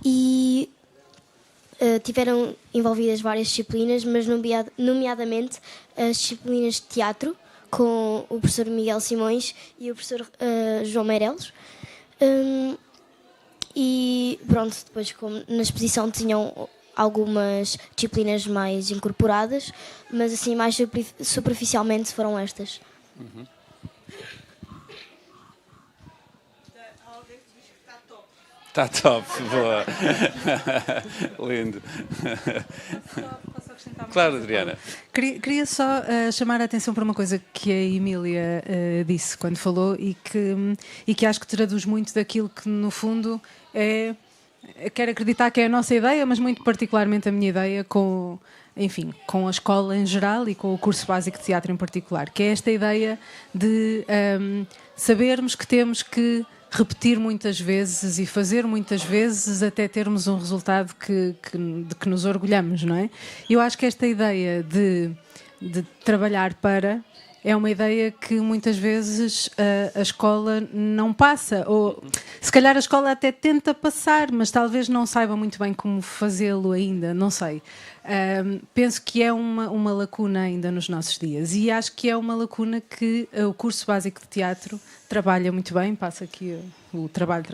e tiveram envolvidas várias disciplinas, mas nomeadamente as disciplinas de teatro, com o professor Miguel Simões e o professor João Meireles. E pronto, depois como na exposição tinham algumas disciplinas mais incorporadas, mas assim mais superficialmente foram estas. Uhum. Está top, boa. Lindo. Claro, Adriana. Queria só chamar a atenção para uma coisa que a Emília disse quando falou e que acho que traduz muito daquilo que, no fundo, quero acreditar que é a nossa ideia, mas muito particularmente a minha ideia com a escola em geral e com o curso básico de teatro em particular, que é esta ideia de sabermos que temos que repetir muitas vezes e fazer muitas vezes até termos um resultado de que nos orgulhamos, não é? Eu acho que esta ideia de trabalhar para é uma ideia que muitas vezes a escola não passa, ou se calhar a escola até tenta passar, mas talvez não saiba muito bem como fazê-lo ainda, não sei. Penso que é uma lacuna ainda nos nossos dias e acho que é uma lacuna que o curso básico de teatro trabalha muito bem, passa aqui o trabalho.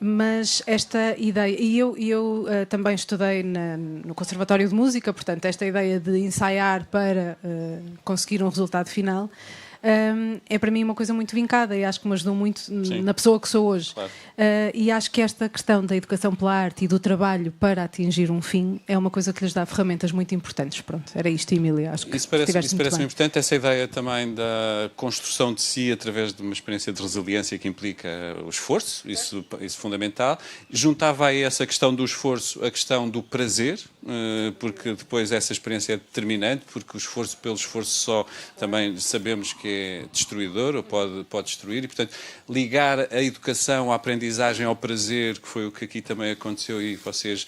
Mas esta ideia, e eu também estudei no Conservatório de Música, portanto esta ideia de ensaiar para conseguir um resultado final é para mim uma coisa muito vincada e acho que me ajudou muito na pessoa que sou hoje. Claro. E acho que esta questão da educação pela arte e do trabalho para atingir um fim é uma coisa que lhes dá ferramentas muito importantes. Pronto, era isto, Emília. Acho que isso parece-me importante, essa ideia também da construção de si através de uma experiência de resiliência que implica o esforço, isso fundamental. Juntava aí essa questão do esforço a questão do prazer, porque depois essa experiência é determinante, porque o esforço pelo esforço só também sabemos que é destruidor ou pode destruir e, portanto, ligar a educação, a aprendizagem ao prazer, que foi o que aqui também aconteceu e vocês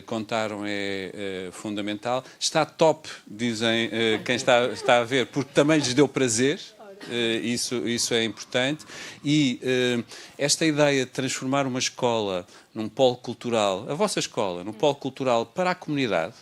contaram, é fundamental. Está top, dizem quem está a ver, porque também lhes deu prazer. Isso é importante e esta ideia de transformar uma escola num polo cultural, a vossa escola, num polo cultural para a comunidade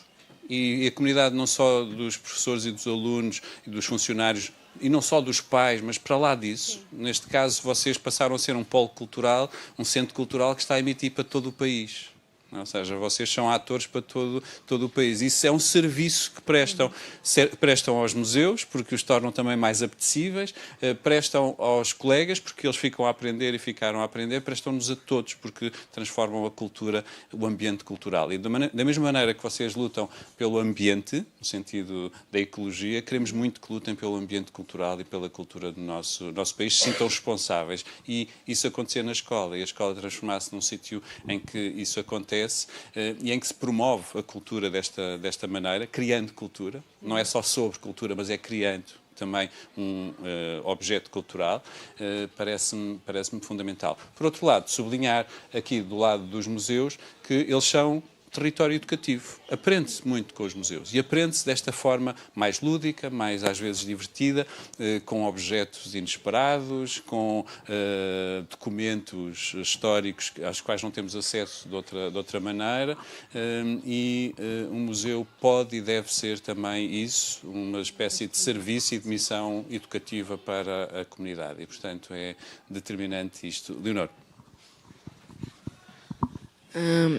e a comunidade não só dos professores e dos alunos e dos funcionários e não só dos pais, mas para lá disso, neste caso vocês passaram a ser um polo cultural, um centro cultural que está a emitir para todo o país. não é? Ou seja, vocês são atores para todo o país. Isso é um serviço que prestam aos museus, porque os tornam também mais apetecíveis, prestam aos colegas, porque eles ficam a aprender e ficaram a aprender, prestam-nos a todos, porque transformam a cultura, o ambiente cultural. E da mesma maneira que vocês lutam pelo ambiente, no sentido da ecologia, queremos muito que lutem pelo ambiente cultural e pela cultura do nosso país, se sintam responsáveis. E isso acontecer na escola, e a escola transformar-se num sítio em que isso acontece e em que se promove a cultura desta maneira, criando cultura. Não é só sobre cultura, mas é criando também um objeto cultural, parece-me fundamental. Por outro lado, sublinhar aqui do lado dos museus que eles são território educativo. Aprende-se muito com os museus e aprende-se desta forma mais lúdica, mais às vezes divertida, com objetos inesperados, com documentos históricos aos quais não temos acesso de outra maneira, e um museu pode e deve ser também isso, uma espécie de serviço e de missão educativa para a comunidade e, portanto, é determinante isto. Leonor.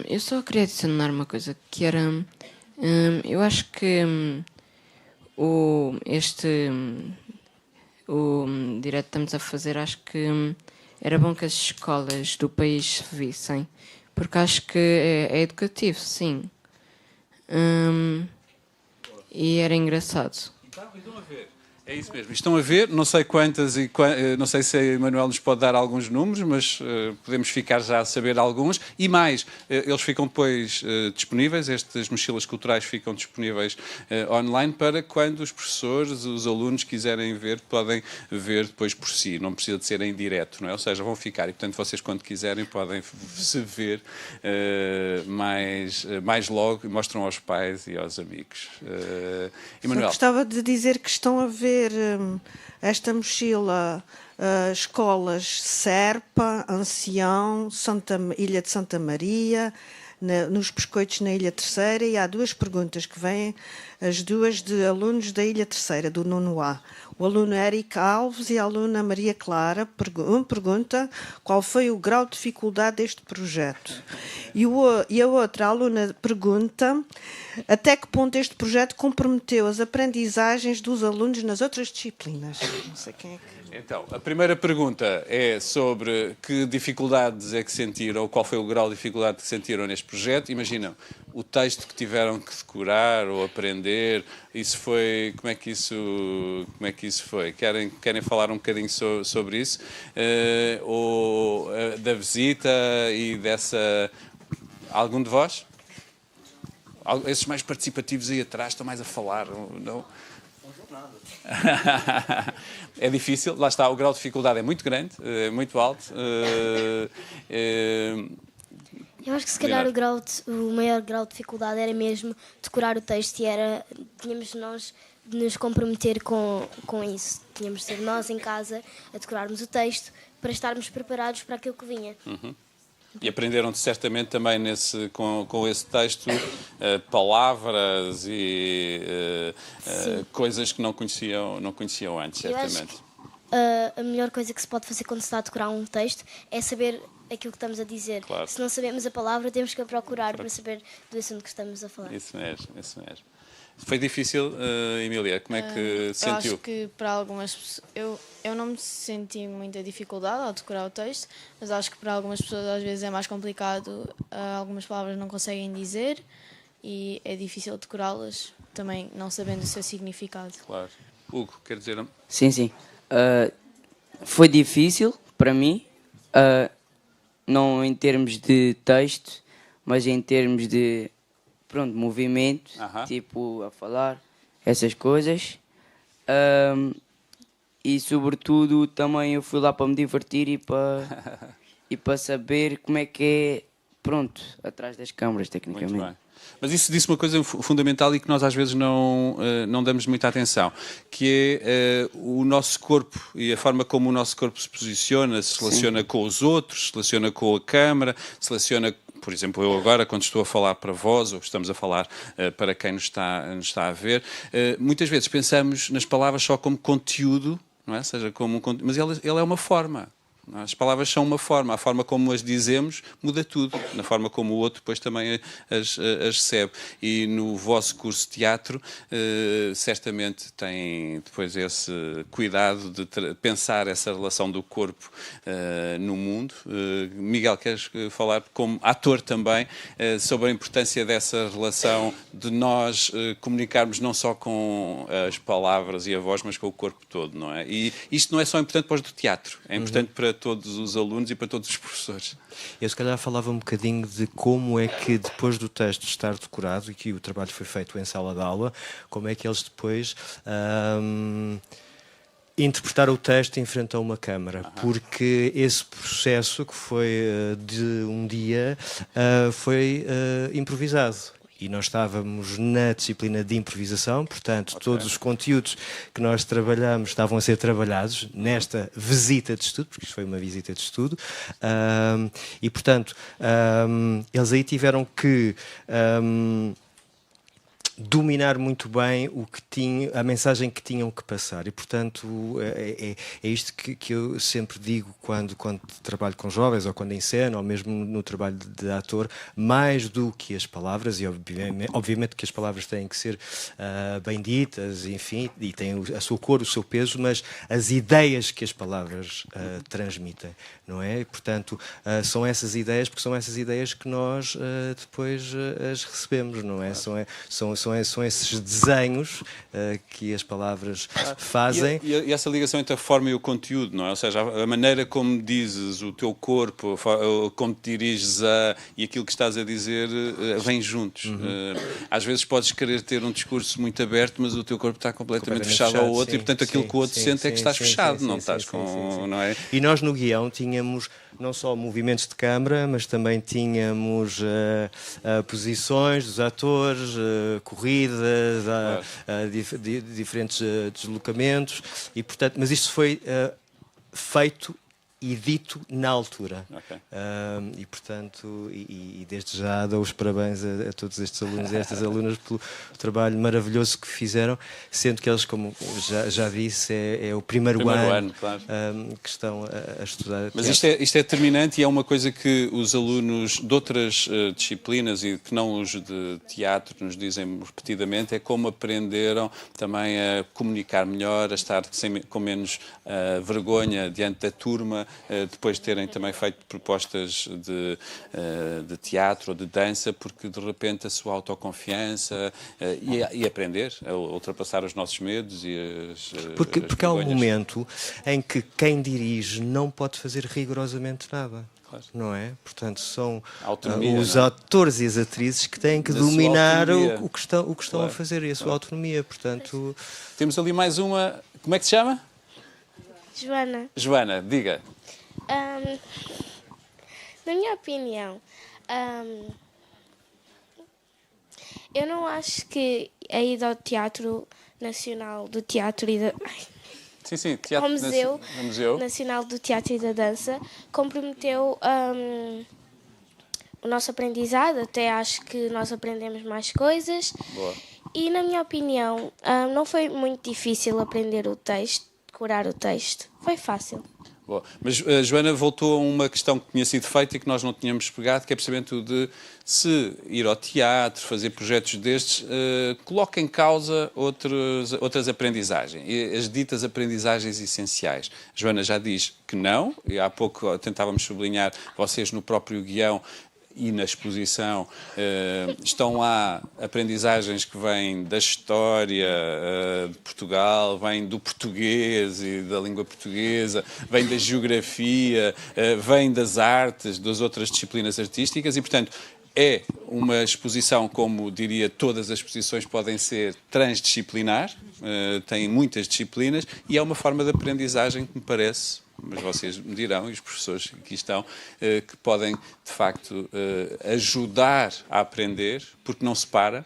Eu só queria adicionar uma coisa, que era, eu acho que o direto que estamos a fazer, acho que era bom que as escolas do país se vissem, porque acho que é educativo, sim, e era engraçado. Então a ver. É isso mesmo. Estão a ver, não sei quantas não sei se a Emanuel nos pode dar alguns números, mas podemos ficar já a saber alguns. E mais, eles ficam depois disponíveis, estas mochilas culturais ficam disponíveis online para quando os professores, os alunos quiserem ver, podem ver depois por si. Não precisa de ser em direto, não é? Ou seja, vão ficar e, portanto, vocês quando quiserem podem se ver mais logo e mostram aos pais e aos amigos. Emanuel. Eu gostava de dizer que estão a ver esta mochila, escolas Serpa, Ancião, Ilha de Santa Maria, nos biscoitos na Ilha Terceira, e há duas perguntas que vêm, as duas de alunos da Ilha Terceira, do nono A. O aluno Eric Alves e a aluna Maria Clara pergunta qual foi o grau de dificuldade deste projeto. E a outra aluna pergunta até que ponto este projeto comprometeu as aprendizagens dos alunos nas outras disciplinas. Não sei quem é que... Então, a primeira pergunta é sobre que dificuldades é que sentiram, ou qual foi o grau de dificuldade que sentiram neste projeto. Imaginam, o texto que tiveram que decorar ou aprender, isso foi, como é que isso foi? Querem falar um bocadinho sobre isso? Ou da visita e dessa... Algum de vós? Esses mais participativos aí atrás estão mais a falar, não? É difícil, lá está, o grau de dificuldade é muito grande, é muito alto. Eu acho que se calhar o maior grau de dificuldade era mesmo decorar o texto, e tínhamos nós de nos comprometer com isso. Tínhamos de ser nós em casa a decorarmos o texto para estarmos preparados para aquilo que vinha. Uhum. E aprenderam certamente também com esse texto palavras e coisas que não conheciam antes, certamente. A melhor coisa que se pode fazer quando se está a decorar um texto é saber aquilo que estamos a dizer. Claro. Se não sabemos a palavra, temos que a procurar para saber do assunto que estamos a falar. Isso mesmo. Foi difícil, Emília? Como é que sentiu? Eu acho que para algumas pessoas... Eu não me senti muita dificuldade ao decorar o texto, mas acho que para algumas pessoas às vezes é mais complicado, algumas palavras não conseguem dizer e é difícil decorá-las, também não sabendo o seu significado. Claro. Hugo, quer dizer... Sim. Foi difícil para mim, não em termos de texto, mas em termos de movimento, tipo a falar, essas coisas. E sobretudo também eu fui lá para me divertir e para saber como é que é, atrás das câmaras, tecnicamente. Muito bem. Mas isso disse uma coisa fundamental e que nós às vezes não damos muita atenção, que é o nosso corpo e a forma como o nosso corpo se posiciona, se relaciona com os outros, se relaciona com a câmara, se relaciona, por exemplo, eu agora, quando estou a falar para vós, ou estamos a falar para quem nos está a ver, muitas vezes pensamos nas palavras só como conteúdo, não é? Seja como mas ela é uma forma. As palavras são uma forma, a forma como as dizemos muda tudo, na forma como o outro depois também as recebe. E no vosso curso de teatro, certamente tem depois esse cuidado de pensar essa relação do corpo no mundo. Miguel, queres falar como ator também sobre a importância dessa relação de nós comunicarmos não só com as palavras e a voz, mas com o corpo todo, não é? E isto não é só importante para os do teatro, é importante para todos os alunos e para todos os professores. Eu se calhar falava um bocadinho de como é que depois do texto estar decorado e que o trabalho foi feito em sala de aula, como é que eles depois interpretaram o texto em frente a uma câmara, porque esse processo que foi de um dia foi improvisado. E nós estávamos na disciplina de improvisação, portanto, todos os conteúdos que nós trabalhamos estavam a ser trabalhados nesta visita de estudo, porque isto foi uma visita de estudo, e, portanto, eles aí tiveram que dominar muito bem o que tinha, a mensagem que tinham que passar. E, portanto, é isto que eu sempre digo quando trabalho com jovens, ou quando enceno, ou mesmo no trabalho de ator, mais do que as palavras, e obviamente que as palavras têm que ser bem ditas, enfim, e têm a sua cor, o seu peso, mas as ideias que as palavras transmitem, não é? E, portanto, são essas ideias, porque são essas ideias que nós depois as recebemos, não é? São esses desenhos que as palavras fazem. E essa ligação entre a forma e o conteúdo, não é? Ou seja, a maneira como dizes o teu corpo, como te diriges e aquilo que estás a dizer vêm juntos. Às vezes podes querer ter um discurso muito aberto, mas o teu corpo está completamente fechado ao outro, sim, e portanto aquilo que o outro sente é que estás fechado, não estás com... Não é? E nós no guião tínhamos não só movimentos de câmara, mas também tínhamos posições dos atores, corridas, diferentes deslocamentos, e, portanto, mas isto foi feito e dito na altura. E, portanto, e desde já dou os parabéns a todos estes alunos e estas alunas pelo trabalho maravilhoso que fizeram, sendo que eles, como já disse, é o primeiro ano claro, que estão a estudar. Mas isto é determinante e é uma coisa que os alunos de outras disciplinas e que não os de teatro nos dizem repetidamente, é como aprenderam também a comunicar melhor, a estar com menos vergonha diante da turma, depois de terem também feito propostas de teatro ou de dança, porque de repente a sua autoconfiança e aprender a ultrapassar os nossos medos e porque há um momento em que quem dirige não pode fazer rigorosamente nada. Claro. Não é? Portanto, são os atores e as atrizes que têm que dominar o que estão claro, a fazer e a sua autonomia. Portanto... Temos ali mais uma... Como é que se chama? Joana. Joana, diga. Na minha opinião, eu não acho que a ida ao Teatro Nacional do Teatro e da... Sim, Teatro Museu Nacional do Teatro e da Dança comprometeu o nosso aprendizado. Até acho que nós aprendemos mais coisas. Boa. E, na minha opinião, não foi muito difícil aprender o texto, decorar o texto. Foi fácil. Boa. Mas a Joana voltou a uma questão que tinha sido feita e que nós não tínhamos pegado, que é precisamente de se ir ao teatro, fazer projetos destes, coloca em causa outras aprendizagens, as ditas aprendizagens essenciais. A Joana já diz que não, e há pouco tentávamos sublinhar, vocês no próprio guião e na exposição estão lá aprendizagens que vêm da história de Portugal, vêm do português e da língua portuguesa, vêm da geografia, vêm das artes, das outras disciplinas artísticas e, portanto, é uma exposição, como diria, todas as exposições podem ser transdisciplinar, tem muitas disciplinas e é uma forma de aprendizagem que me parece, mas vocês me dirão, e os professores que aqui estão, que podem, de facto, ajudar a aprender, porque não se para.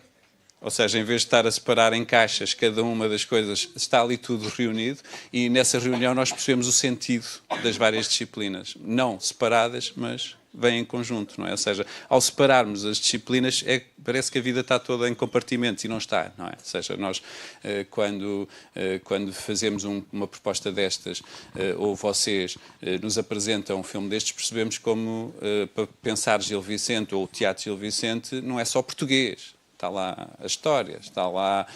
Ou seja, em vez de estar a separar em caixas cada uma das coisas, está ali tudo reunido e nessa reunião nós percebemos o sentido das várias disciplinas. Não separadas, mas vêm em conjunto, não é? Ou seja, ao separarmos as disciplinas, parece que a vida está toda em compartimentos e não está, não é? Ou seja, nós, quando fazemos uma proposta destas, ou vocês nos apresentam um filme destes, percebemos como, para pensar Gil Vicente ou o Teatro Gil Vicente, não é só português. Está lá a história, está lá,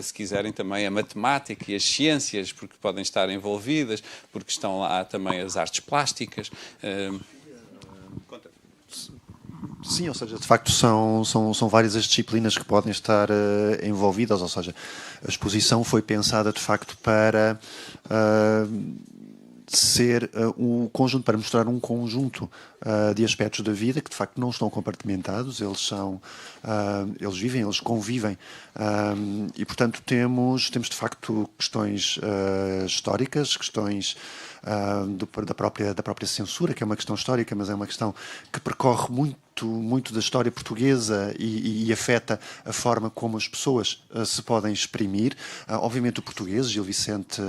se quiserem, também a matemática e as ciências, porque podem estar envolvidas, porque estão lá também as artes plásticas. Sim, ou seja, de facto são várias as disciplinas que podem estar envolvidas, ou seja, a exposição foi pensada de facto para ser um conjunto, para mostrar um conjunto de aspectos da vida que de facto não estão compartimentados, eles vivem, eles convivem, e portanto temos de facto questões históricas, questões da própria censura, que é uma questão histórica, mas é uma questão que percorre muito da história portuguesa e afeta a forma como as pessoas se podem exprimir. Obviamente o português, Gil Vicente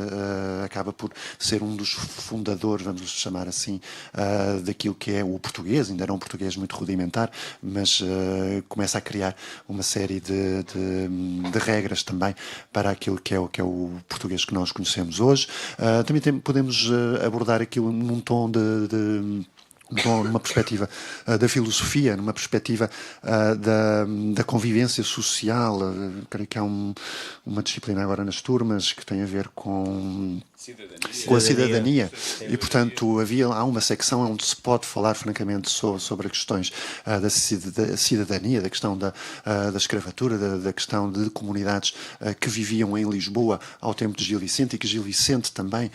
acaba por ser um dos fundadores, vamos chamar assim, daquilo que é o português, ainda era um português muito rudimentar, mas começa a criar uma série de regras também para aquilo que é o português que nós conhecemos hoje. Também podemos abordar aquilo num tom numa perspectiva da filosofia, numa perspectiva da convivência social. Creio que há uma disciplina agora nas turmas que tem a ver com a cidadania. E, portanto, há uma secção onde se pode falar francamente sobre questões da cidadania, da questão da escravatura, da questão de comunidades que viviam em Lisboa ao tempo de Gil Vicente, e que Gil Vicente também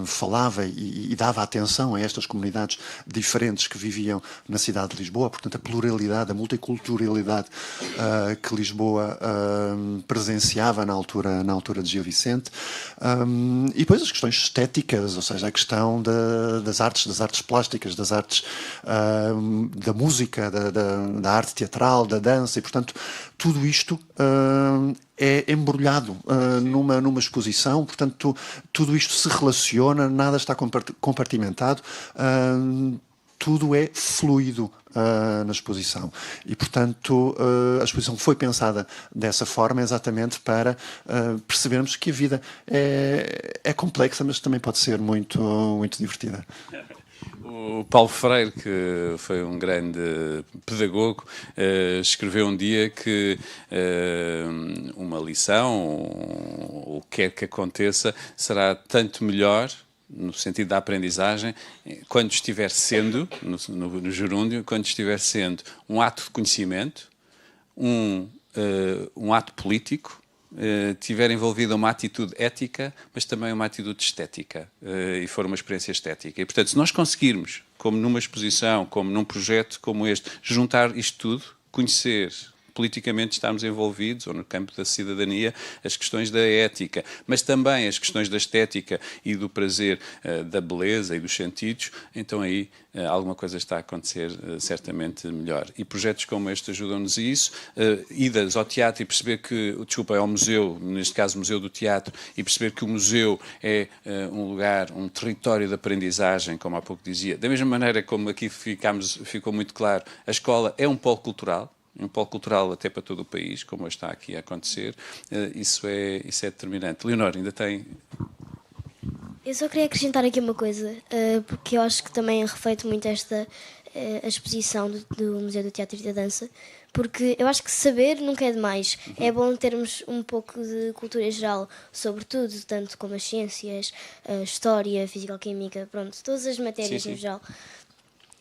falava e dava atenção a estas comunidades diferentes que viviam na cidade de Lisboa. Portanto, a pluralidade, a multiculturalidade que Lisboa presenciava na altura de Gil Vicente. E depois as questões estéticas, ou seja, a questão das artes plásticas, das artes da música, da arte teatral, da dança, e portanto tudo isto é embrulhado numa exposição, portanto tudo isto se relaciona, nada está compartimentado, tudo é fluido na exposição. E, portanto, a exposição foi pensada dessa forma exatamente para percebermos que a vida é complexa, mas também pode ser muito divertida. O Paulo Freire, que foi um grande pedagogo, escreveu um dia que uma lição, o que quer que aconteça, será tanto melhor, no sentido da aprendizagem, quando estiver sendo, no gerúndio, quando estiver sendo um ato de conhecimento, um ato político, tiver envolvida uma atitude ética, mas também uma atitude estética, e for uma experiência estética. E, portanto, se nós conseguirmos, como numa exposição, como num projeto como este, juntar isto tudo, conhecer politicamente estarmos envolvidos, ou no campo da cidadania, as questões da ética, mas também as questões da estética e do prazer, da beleza e dos sentidos, então aí alguma coisa está a acontecer certamente melhor. E projetos como este ajudam-nos a isso, idas ao teatro e perceber que, ao museu, neste caso o Museu do Teatro, e perceber que o museu é um lugar, um território de aprendizagem, como há pouco dizia. Da mesma maneira como aqui ficou muito claro, a escola é um polo cultural até para todo o país, como está aqui a acontecer, isso é determinante. Leonor, ainda tem... Eu só queria acrescentar aqui uma coisa, porque eu acho que também reflete muito a exposição do Museu do Teatro e da Dança, porque eu acho que saber nunca é demais. É bom termos um pouco de cultura geral sobre tudo, tanto como as ciências, a história, físico-química, pronto, todas as matérias em geral.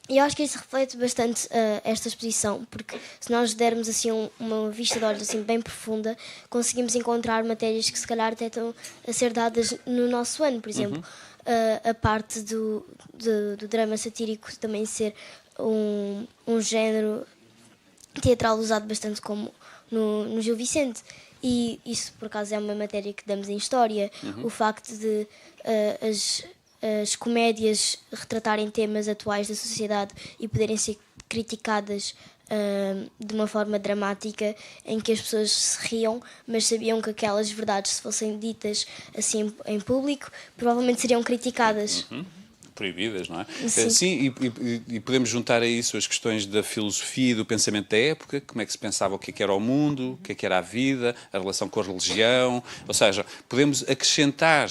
E eu acho que isso reflete bastante esta exposição, porque se nós dermos assim uma vista de olhos assim, bem profunda, conseguimos encontrar matérias que se calhar até estão a ser dadas no nosso ano. Por exemplo, a parte do drama satírico também ser um género teatral usado bastante como no Gil Vicente. E isso, por acaso, é uma matéria que damos em História. O facto de as comédias retratarem temas atuais da sociedade e poderem ser criticadas de uma forma dramática, em que as pessoas se riam, mas sabiam que aquelas verdades, se fossem ditas assim em público, provavelmente seriam criticadas. proibidas, não é? Sim. Sim, e podemos juntar a isso as questões da filosofia e do pensamento da época, como é que se pensava o que era o mundo, o que era a vida, a relação com a religião, ou seja, podemos acrescentar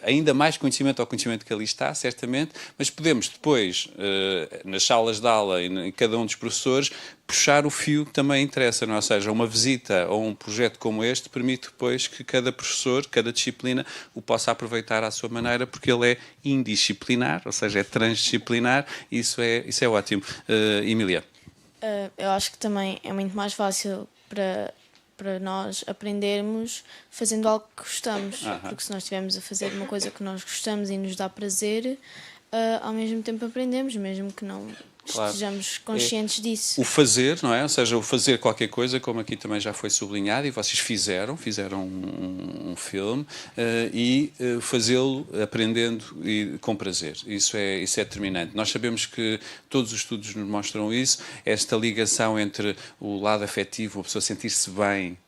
ainda mais conhecimento ao conhecimento que ali está, certamente, mas podemos depois, nas salas de aula e em cada um dos professores, puxar o fio que também interessa, não é? Ou seja, uma visita ou um projeto como este permite depois que cada professor, cada disciplina, o possa aproveitar à sua maneira, porque ele é indisciplinar, ou seja, é transdisciplinar, e isso é ótimo. Emília? Eu acho que também é muito mais fácil para nós aprendermos fazendo algo que gostamos, porque se nós estivermos a fazer uma coisa que nós gostamos e nos dá prazer, ao mesmo tempo aprendemos, mesmo que não estejamos conscientes disso. O fazer, não é? Ou seja, o fazer qualquer coisa, como aqui também já foi sublinhado, e vocês fizeram um filme, e fazê-lo aprendendo e com prazer. Isso é determinante. Nós sabemos que todos os estudos nos mostram isso, esta ligação entre o lado afetivo, a pessoa sentir-se bem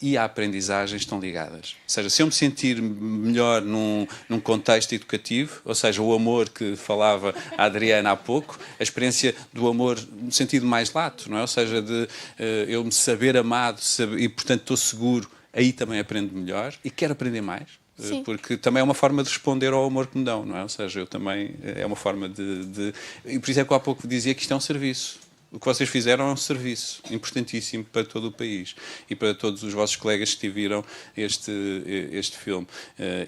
e a aprendizagem estão ligadas. Ou seja, se eu me sentir melhor num contexto educativo, ou seja, o amor que falava a Adriana há pouco, a experiência do amor no sentido mais lato, não é? Ou seja, de eu me saber amado e, portanto, estou seguro, aí também aprendo melhor e quero aprender mais. Sim. Porque também é uma forma de responder ao amor que me dão, não é? Ou seja, eu também, é uma forma E por isso é que eu há pouco dizia que isto é um serviço. O que vocês fizeram é um serviço importantíssimo para todo o país e para todos os vossos colegas que viram este filme,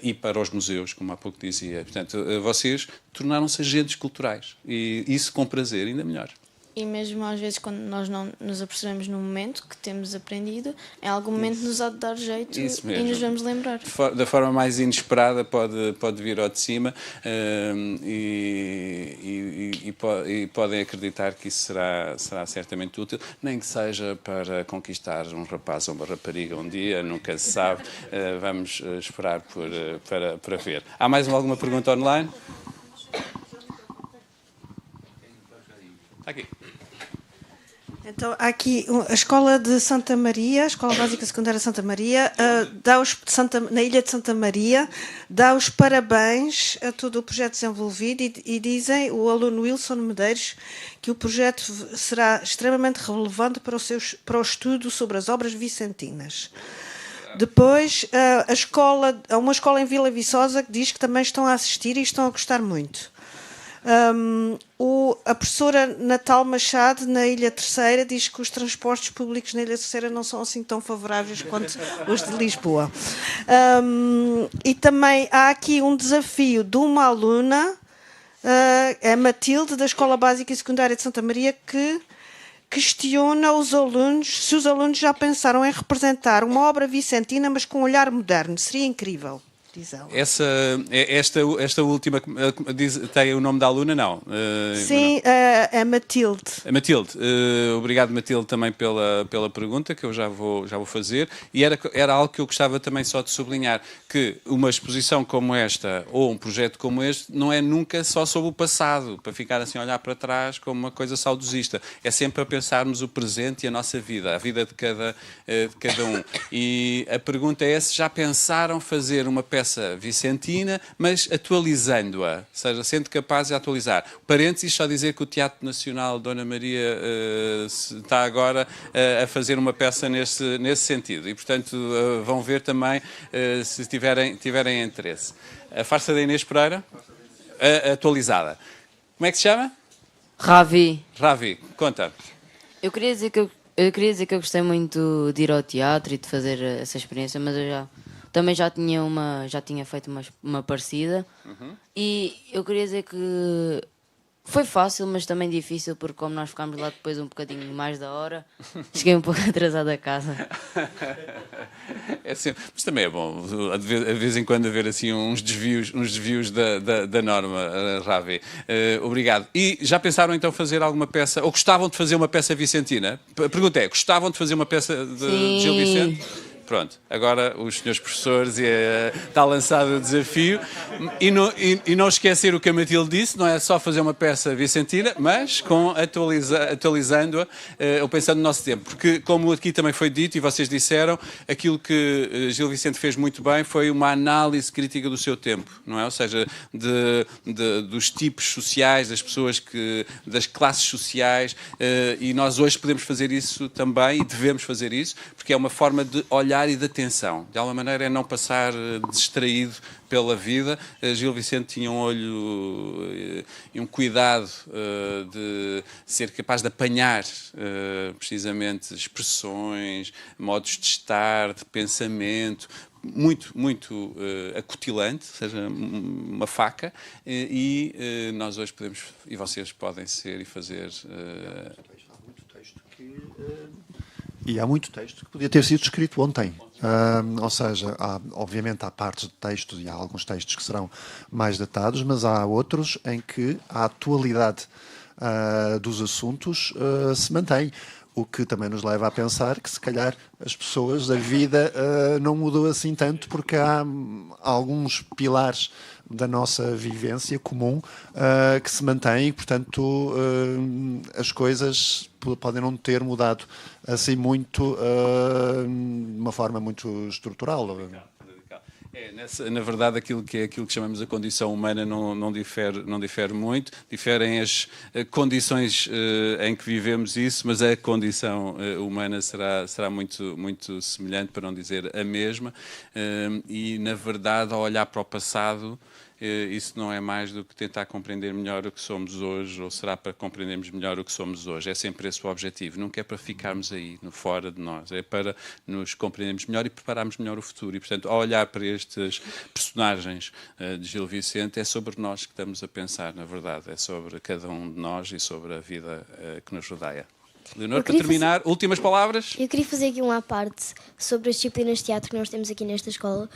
e para os museus, como há pouco dizia. Portanto, vocês tornaram-se agentes culturais, e isso com prazer, ainda melhor. E mesmo às vezes quando nós não nos apercebemos no momento que temos aprendido, em algum momento nos há de dar jeito e nos vamos lembrar. Da forma mais inesperada pode vir ao de cima, e podem acreditar que isso será certamente útil, nem que seja para conquistar um rapaz ou uma rapariga um dia, nunca se sabe. Vamos esperar para ver. Há mais alguma pergunta online? Aqui. Então, há aqui a Escola de Santa Maria, a Escola Básica Secundária Santa Maria, na Ilha de Santa Maria, dá os parabéns a todo o projeto desenvolvido e dizem, o aluno Wilson Medeiros, que o projeto será extremamente relevante para o estudo sobre as obras vicentinas. Depois, há uma escola em Vila Viçosa que diz que também estão a assistir e estão a gostar muito. A professora Natal Machado, na Ilha Terceira, diz que os transportes públicos na Ilha Terceira não são assim tão favoráveis quanto os de Lisboa. E também há aqui um desafio de uma aluna, a Matilde, da Escola Básica e Secundária de Santa Maria, que questiona os alunos se os alunos já pensaram em representar uma obra vicentina, mas com um olhar moderno. Seria incrível. Esta última tem o nome da aluna? Não. Sim, é Matilde. Matilde, obrigado Matilde também pela pergunta, que eu já vou fazer, e era algo que eu gostava também só de sublinhar, que uma exposição como esta, ou um projeto como este, não é nunca só sobre o passado, para ficar assim a olhar para trás como uma coisa saudosista, é sempre a pensarmos o presente e a nossa vida, a vida de cada um. E a pergunta é se já pensaram fazer uma peça vicentina, mas atualizando-a, ou seja, sendo capaz de atualizar. Parênteses, só dizer que o Teatro Nacional Dona Maria está agora a fazer uma peça nesse sentido, e portanto vão ver também se tiverem interesse. A farsa da Inês Pereira, atualizada. Como é que se chama? Ravi, conta. eu queria dizer que eu gostei muito de ir ao teatro e de fazer essa experiência, mas eu também já tinha feito uma parecida. E eu queria dizer que foi fácil, mas também difícil, porque como nós ficámos lá depois um bocadinho mais da hora, cheguei um pouco atrasado a casa. Mas também é bom, de vez em quando, haver assim uns desvios da norma, Ravi. Obrigado. E já pensaram então fazer alguma peça, ou gostavam de fazer uma peça vicentina? A pergunta é, gostavam de fazer uma peça de Gil Vicente? Pronto, agora os senhores professores, está lançado o desafio. E não esquecer o que a Matilde disse, não é só fazer uma peça vicentina, mas atualizando-a ou pensando no nosso tempo. Porque, como aqui também foi dito e vocês disseram, aquilo que Gil Vicente fez muito bem foi uma análise crítica do seu tempo, não é? Ou seja, dos tipos sociais, das pessoas das classes sociais, e nós hoje podemos fazer isso também e devemos fazer isso, porque é uma forma de olhar e de atenção. De alguma maneira é não passar distraído pela vida. Gil Vicente tinha um olho e um cuidado de ser capaz de apanhar precisamente expressões, modos de estar, de pensamento, muito acutilante, ou seja, uma faca, e nós hoje podemos, e vocês podem ser e fazer... E há muito texto que podia ter sido escrito ontem. Ou seja, obviamente há partes de texto e há alguns textos que serão mais datados, mas há outros em que a atualidade dos assuntos se mantém. O que também nos leva a pensar que, se calhar, as pessoas, a vida não mudou assim tanto, porque há alguns pilares da nossa vivência comum que se mantêm e, portanto, as coisas podem não ter mudado assim muito, de uma forma muito estrutural. Na verdade, aquilo que chamamos a condição humana não difere muito. Diferem as condições em que vivemos isso, mas a condição humana será muito semelhante, para não dizer a mesma. E, na verdade, ao olhar para o passado, isso não é mais do que tentar compreender melhor o que somos hoje, ou será para compreendermos melhor o que somos hoje. É sempre esse o objetivo. Nunca é para ficarmos aí, fora de nós. É para nos compreendermos melhor e prepararmos melhor o futuro. E, portanto, ao olhar para estes personagens de Gil Vicente, é sobre nós que estamos a pensar, na verdade. É sobre cada um de nós e sobre a vida que nos rodeia. Leonor, para terminar, últimas palavras? Eu queria fazer aqui uma parte sobre as disciplinas de teatro que nós temos aqui nesta escola.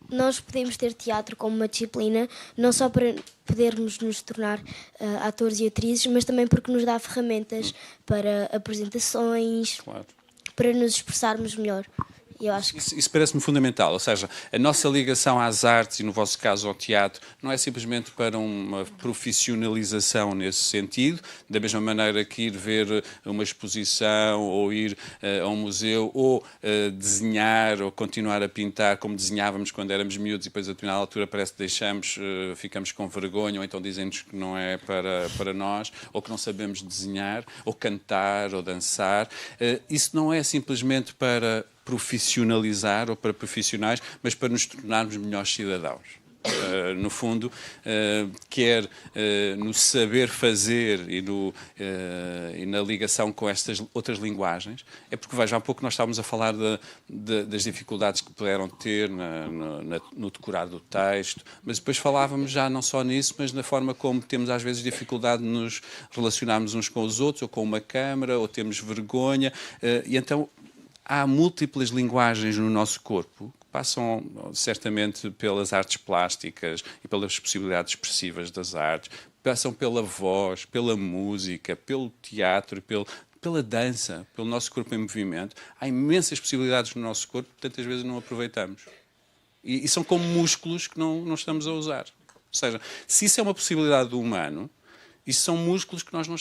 Nós podemos ter teatro como uma disciplina, não só para podermos nos tornar atores e atrizes, mas também porque nos dá ferramentas para apresentações, para nos expressarmos melhor. Eu acho que... Isso parece-me fundamental, ou seja, a nossa ligação às artes, e no vosso caso ao teatro, não é simplesmente para uma profissionalização nesse sentido, da mesma maneira que ir ver uma exposição, ou ir a um museu, ou desenhar, ou continuar a pintar como desenhávamos quando éramos miúdos, e depois a determinada altura parece que ficamos com vergonha, ou então dizem-nos que não é para nós, ou que não sabemos desenhar, ou cantar, ou dançar. Isso não é simplesmente para profissionalizar ou para profissionais, mas para nos tornarmos melhores cidadãos. No fundo, quer no saber fazer e na ligação com estas outras linguagens, é porque, veja, há pouco nós estávamos a falar das dificuldades que puderam ter no decorar do texto, mas depois falávamos já não só nisso, mas na forma como temos às vezes dificuldade de nos relacionarmos uns com os outros, ou com uma câmara, ou temos vergonha, e então há múltiplas linguagens no nosso corpo que passam certamente pelas artes plásticas e pelas possibilidades expressivas das artes, passam pela voz, pela música, pelo teatro, pela dança, pelo nosso corpo em movimento. Há imensas possibilidades no nosso corpo que tantas vezes não aproveitamos. E são como músculos que não estamos a usar. Ou seja, se isso é uma possibilidade do humano, isso são músculos que nós não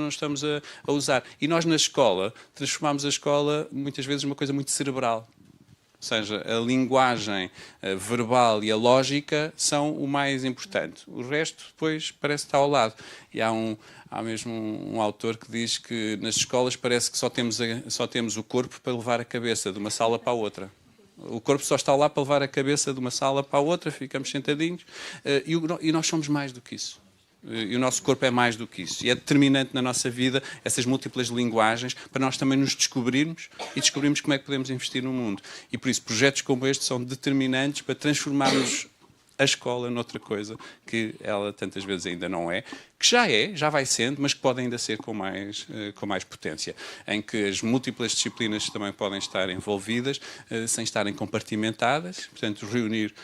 estamos a usar. E nós, na escola, transformamos a escola, muitas vezes, numa coisa muito cerebral. Ou seja, a linguagem verbal e a lógica são o mais importante. O resto, depois, parece estar ao lado. E há mesmo um autor que diz que nas escolas parece que só temos o corpo para levar a cabeça de uma sala para a outra. O corpo só está lá para levar a cabeça de uma sala para a outra, ficamos sentadinhos, e nós somos mais do que isso. E o nosso corpo é mais do que isso. E é determinante na nossa vida essas múltiplas linguagens para nós também nos descobrirmos e descobrirmos como é que podemos investir no mundo. E por isso projetos como este são determinantes para transformarmos a escola noutra coisa que ela tantas vezes ainda não é, que já vai sendo, mas que pode ainda ser com mais potência, em que as múltiplas disciplinas também podem estar envolvidas, sem estarem compartimentadas, portanto reunir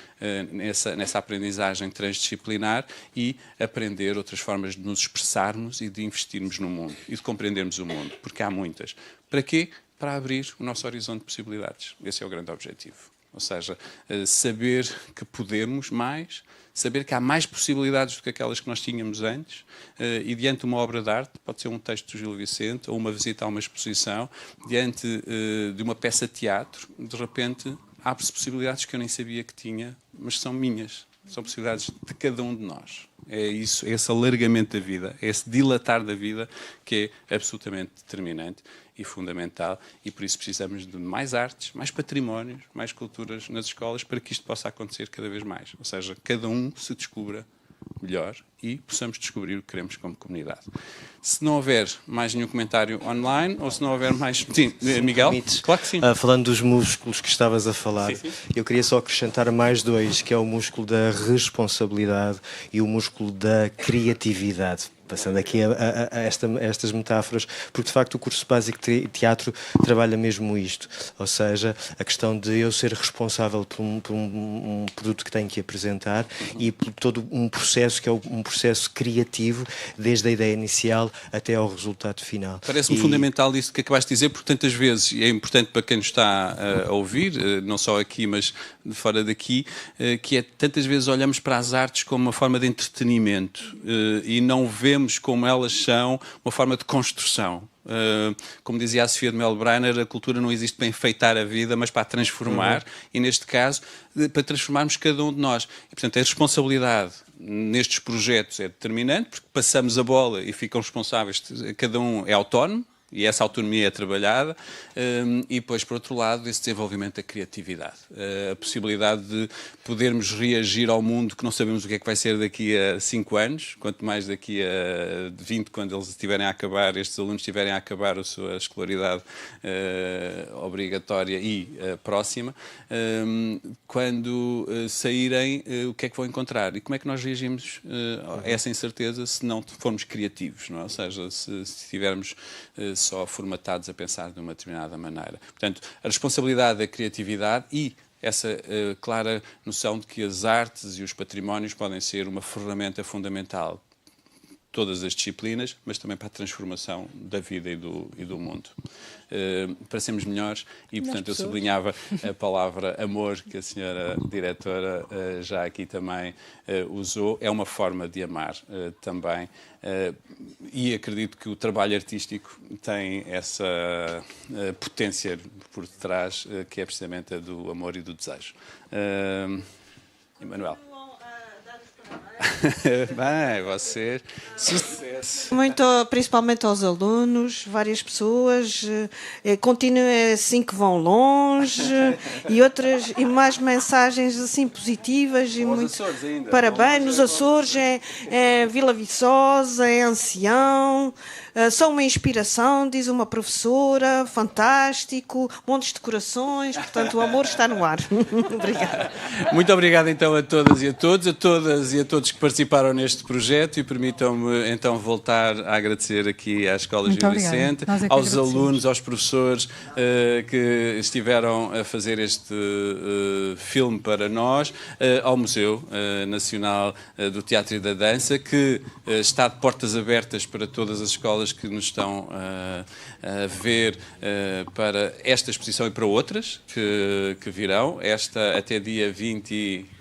nessa aprendizagem transdisciplinar e aprender outras formas de nos expressarmos e de investirmos no mundo e de compreendermos o mundo, porque há muitas. Para quê? para abrir o nosso horizonte de possibilidades. Esse é o grande objetivo. Ou seja, saber que podemos mais, saber que há mais possibilidades do que aquelas que nós tínhamos antes, e diante de uma obra de arte, pode ser um texto do Gil Vicente, ou uma visita a uma exposição, diante de uma peça de teatro, de repente abre-se possibilidades que eu nem sabia que tinha, mas são minhas, são possibilidades de cada um de nós. É isso, é esse alargamento da vida, é esse dilatar da vida que é absolutamente determinante e fundamental, e por isso precisamos de mais artes, mais patrimónios, mais culturas nas escolas para que isto possa acontecer cada vez mais. Ou seja, cada um se descubra melhor e possamos descobrir o que queremos como comunidade. Se não houver mais nenhum comentário online, ou se não houver mais... Sim, Miguel? Claro que sim. Falando dos músculos que estavas a falar, sim. Eu queria só acrescentar mais dois, que é o músculo da responsabilidade e o músculo da criatividade. Passando aqui a estas metáforas, porque de facto o curso básico de teatro trabalha mesmo isto, ou seja, a questão de eu ser responsável por um produto que tenho que apresentar e por todo um processo que é um processo criativo, desde a ideia inicial até ao resultado final. Parece-me fundamental isso que acabaste de dizer, porque tantas vezes, e é importante para quem nos está a ouvir, não só aqui, mas fora daqui, que é tantas vezes olhamos para as artes como uma forma de entretenimento e não vemos como elas são uma forma de construção. Como dizia a Sofia de Melbrenner, a cultura não existe para enfeitar a vida, mas para a transformar, e neste caso, para transformarmos cada um de nós. E, portanto, a responsabilidade nestes projetos é determinante, porque passamos a bola e ficam responsáveis, cada um é autónomo, e essa autonomia é trabalhada, e depois, por outro lado, esse desenvolvimento da criatividade. A possibilidade de podermos reagir ao mundo que não sabemos o que é que vai ser daqui a 5 anos, quanto mais daqui a 20, quando eles estiverem a acabar, estes alunos estiverem a acabar a sua escolaridade obrigatória e próxima, quando saírem, o que é que vão encontrar? E como é que nós reagimos a essa incerteza se não formos criativos, não é? Ou seja, se estivermos só formatados a pensar de uma determinada maneira. Portanto, a responsabilidade da criatividade e essa clara noção de que as artes e os patrimónios podem ser uma ferramenta fundamental, todas as disciplinas, mas também para a transformação da vida e do mundo. Para sermos melhores, e portanto eu sublinhava a palavra amor, que a senhora diretora já aqui também usou, é uma forma de amar também, e acredito que o trabalho artístico tem essa potência por detrás, que é precisamente a do amor e do desejo. Emanuel. Bem, vocês, sucesso. Muito, principalmente aos alunos, várias pessoas, continuem assim que vão longe, e mais mensagens assim positivas e muito Açores ainda. Parabéns. Nos Açores é Vila Viçosa, é Ancião, são uma inspiração, diz uma professora, fantástico, montes de corações, portanto o amor está no ar. Obrigada. Muito obrigado então a todas e a todos que participaram neste projeto, e permitam-me então voltar a agradecer aqui à Escola Gil Vicente, aos alunos, aos professores que estiveram a fazer este filme para nós, ao Museu Nacional do Teatro e da Dança, que está de portas abertas para todas as escolas que nos estão a ver para esta exposição e para outras que virão. Esta até dia 28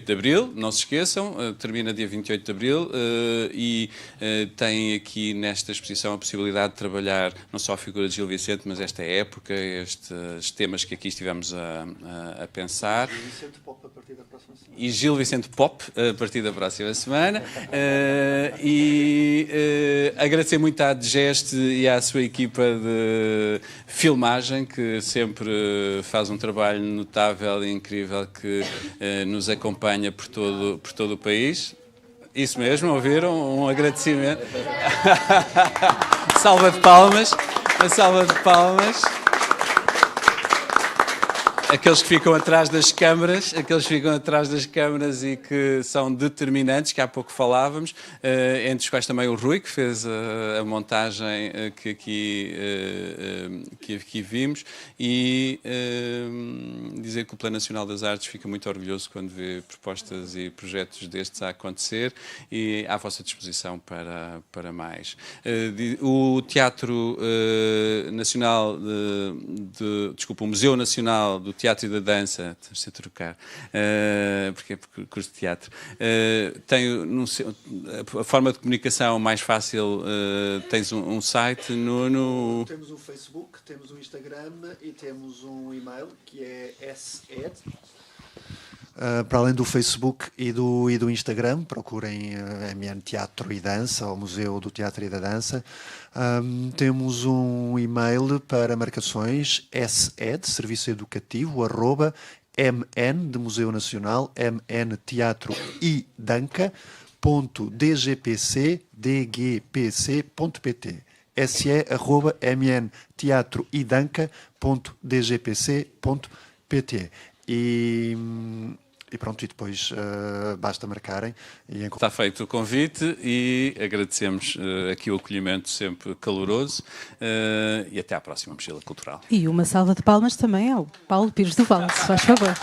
de Abril, não se esqueçam, termina dia 28 de Abril, e tem aqui nesta exposição a possibilidade de trabalhar não só a figura de Gil Vicente, mas esta época, estes temas que aqui estivemos a pensar. E Gil Vicente Pop a partir da próxima semana. Agradecer muito à Digeste e à sua equipa de filmagem, que sempre faz um trabalho notável e incrível, que nos acompanha por todo o país. Isso mesmo, ouviram? Um agradecimento. Salva de palmas. Uma salva de palmas. aqueles que ficam atrás das câmaras, e que são determinantes, que há pouco falávamos, entre os quais também o Rui, que fez a montagem que aqui vimos, e dizer que o Plano Nacional das Artes fica muito orgulhoso quando vê propostas e projetos destes a acontecer, e à vossa disposição para mais. O Teatro Nacional o Museu Nacional do Teatro e da Dança, estamos a trocar, porque é curso de teatro, tem a forma de comunicação mais fácil, tens um site no... Temos o Facebook, temos o Instagram e temos um e-mail que é SED. Para além do Facebook e do Instagram, procurem MN Teatro e Dança, ou Museu do Teatro e da Dança. Temos um e-mail para marcações, SED, Serviço Educativo, @MN de Museu Nacional, MN Teatro e Danca.dgpc.pt. se@mnteatroedanca.dgpc.pt. E pronto, e depois basta marcarem. Está feito o convite e agradecemos aqui o acolhimento sempre caloroso, e até à próxima Mochila Cultural. E uma salva de palmas também ao Paulo Pires do Val, se faz favor.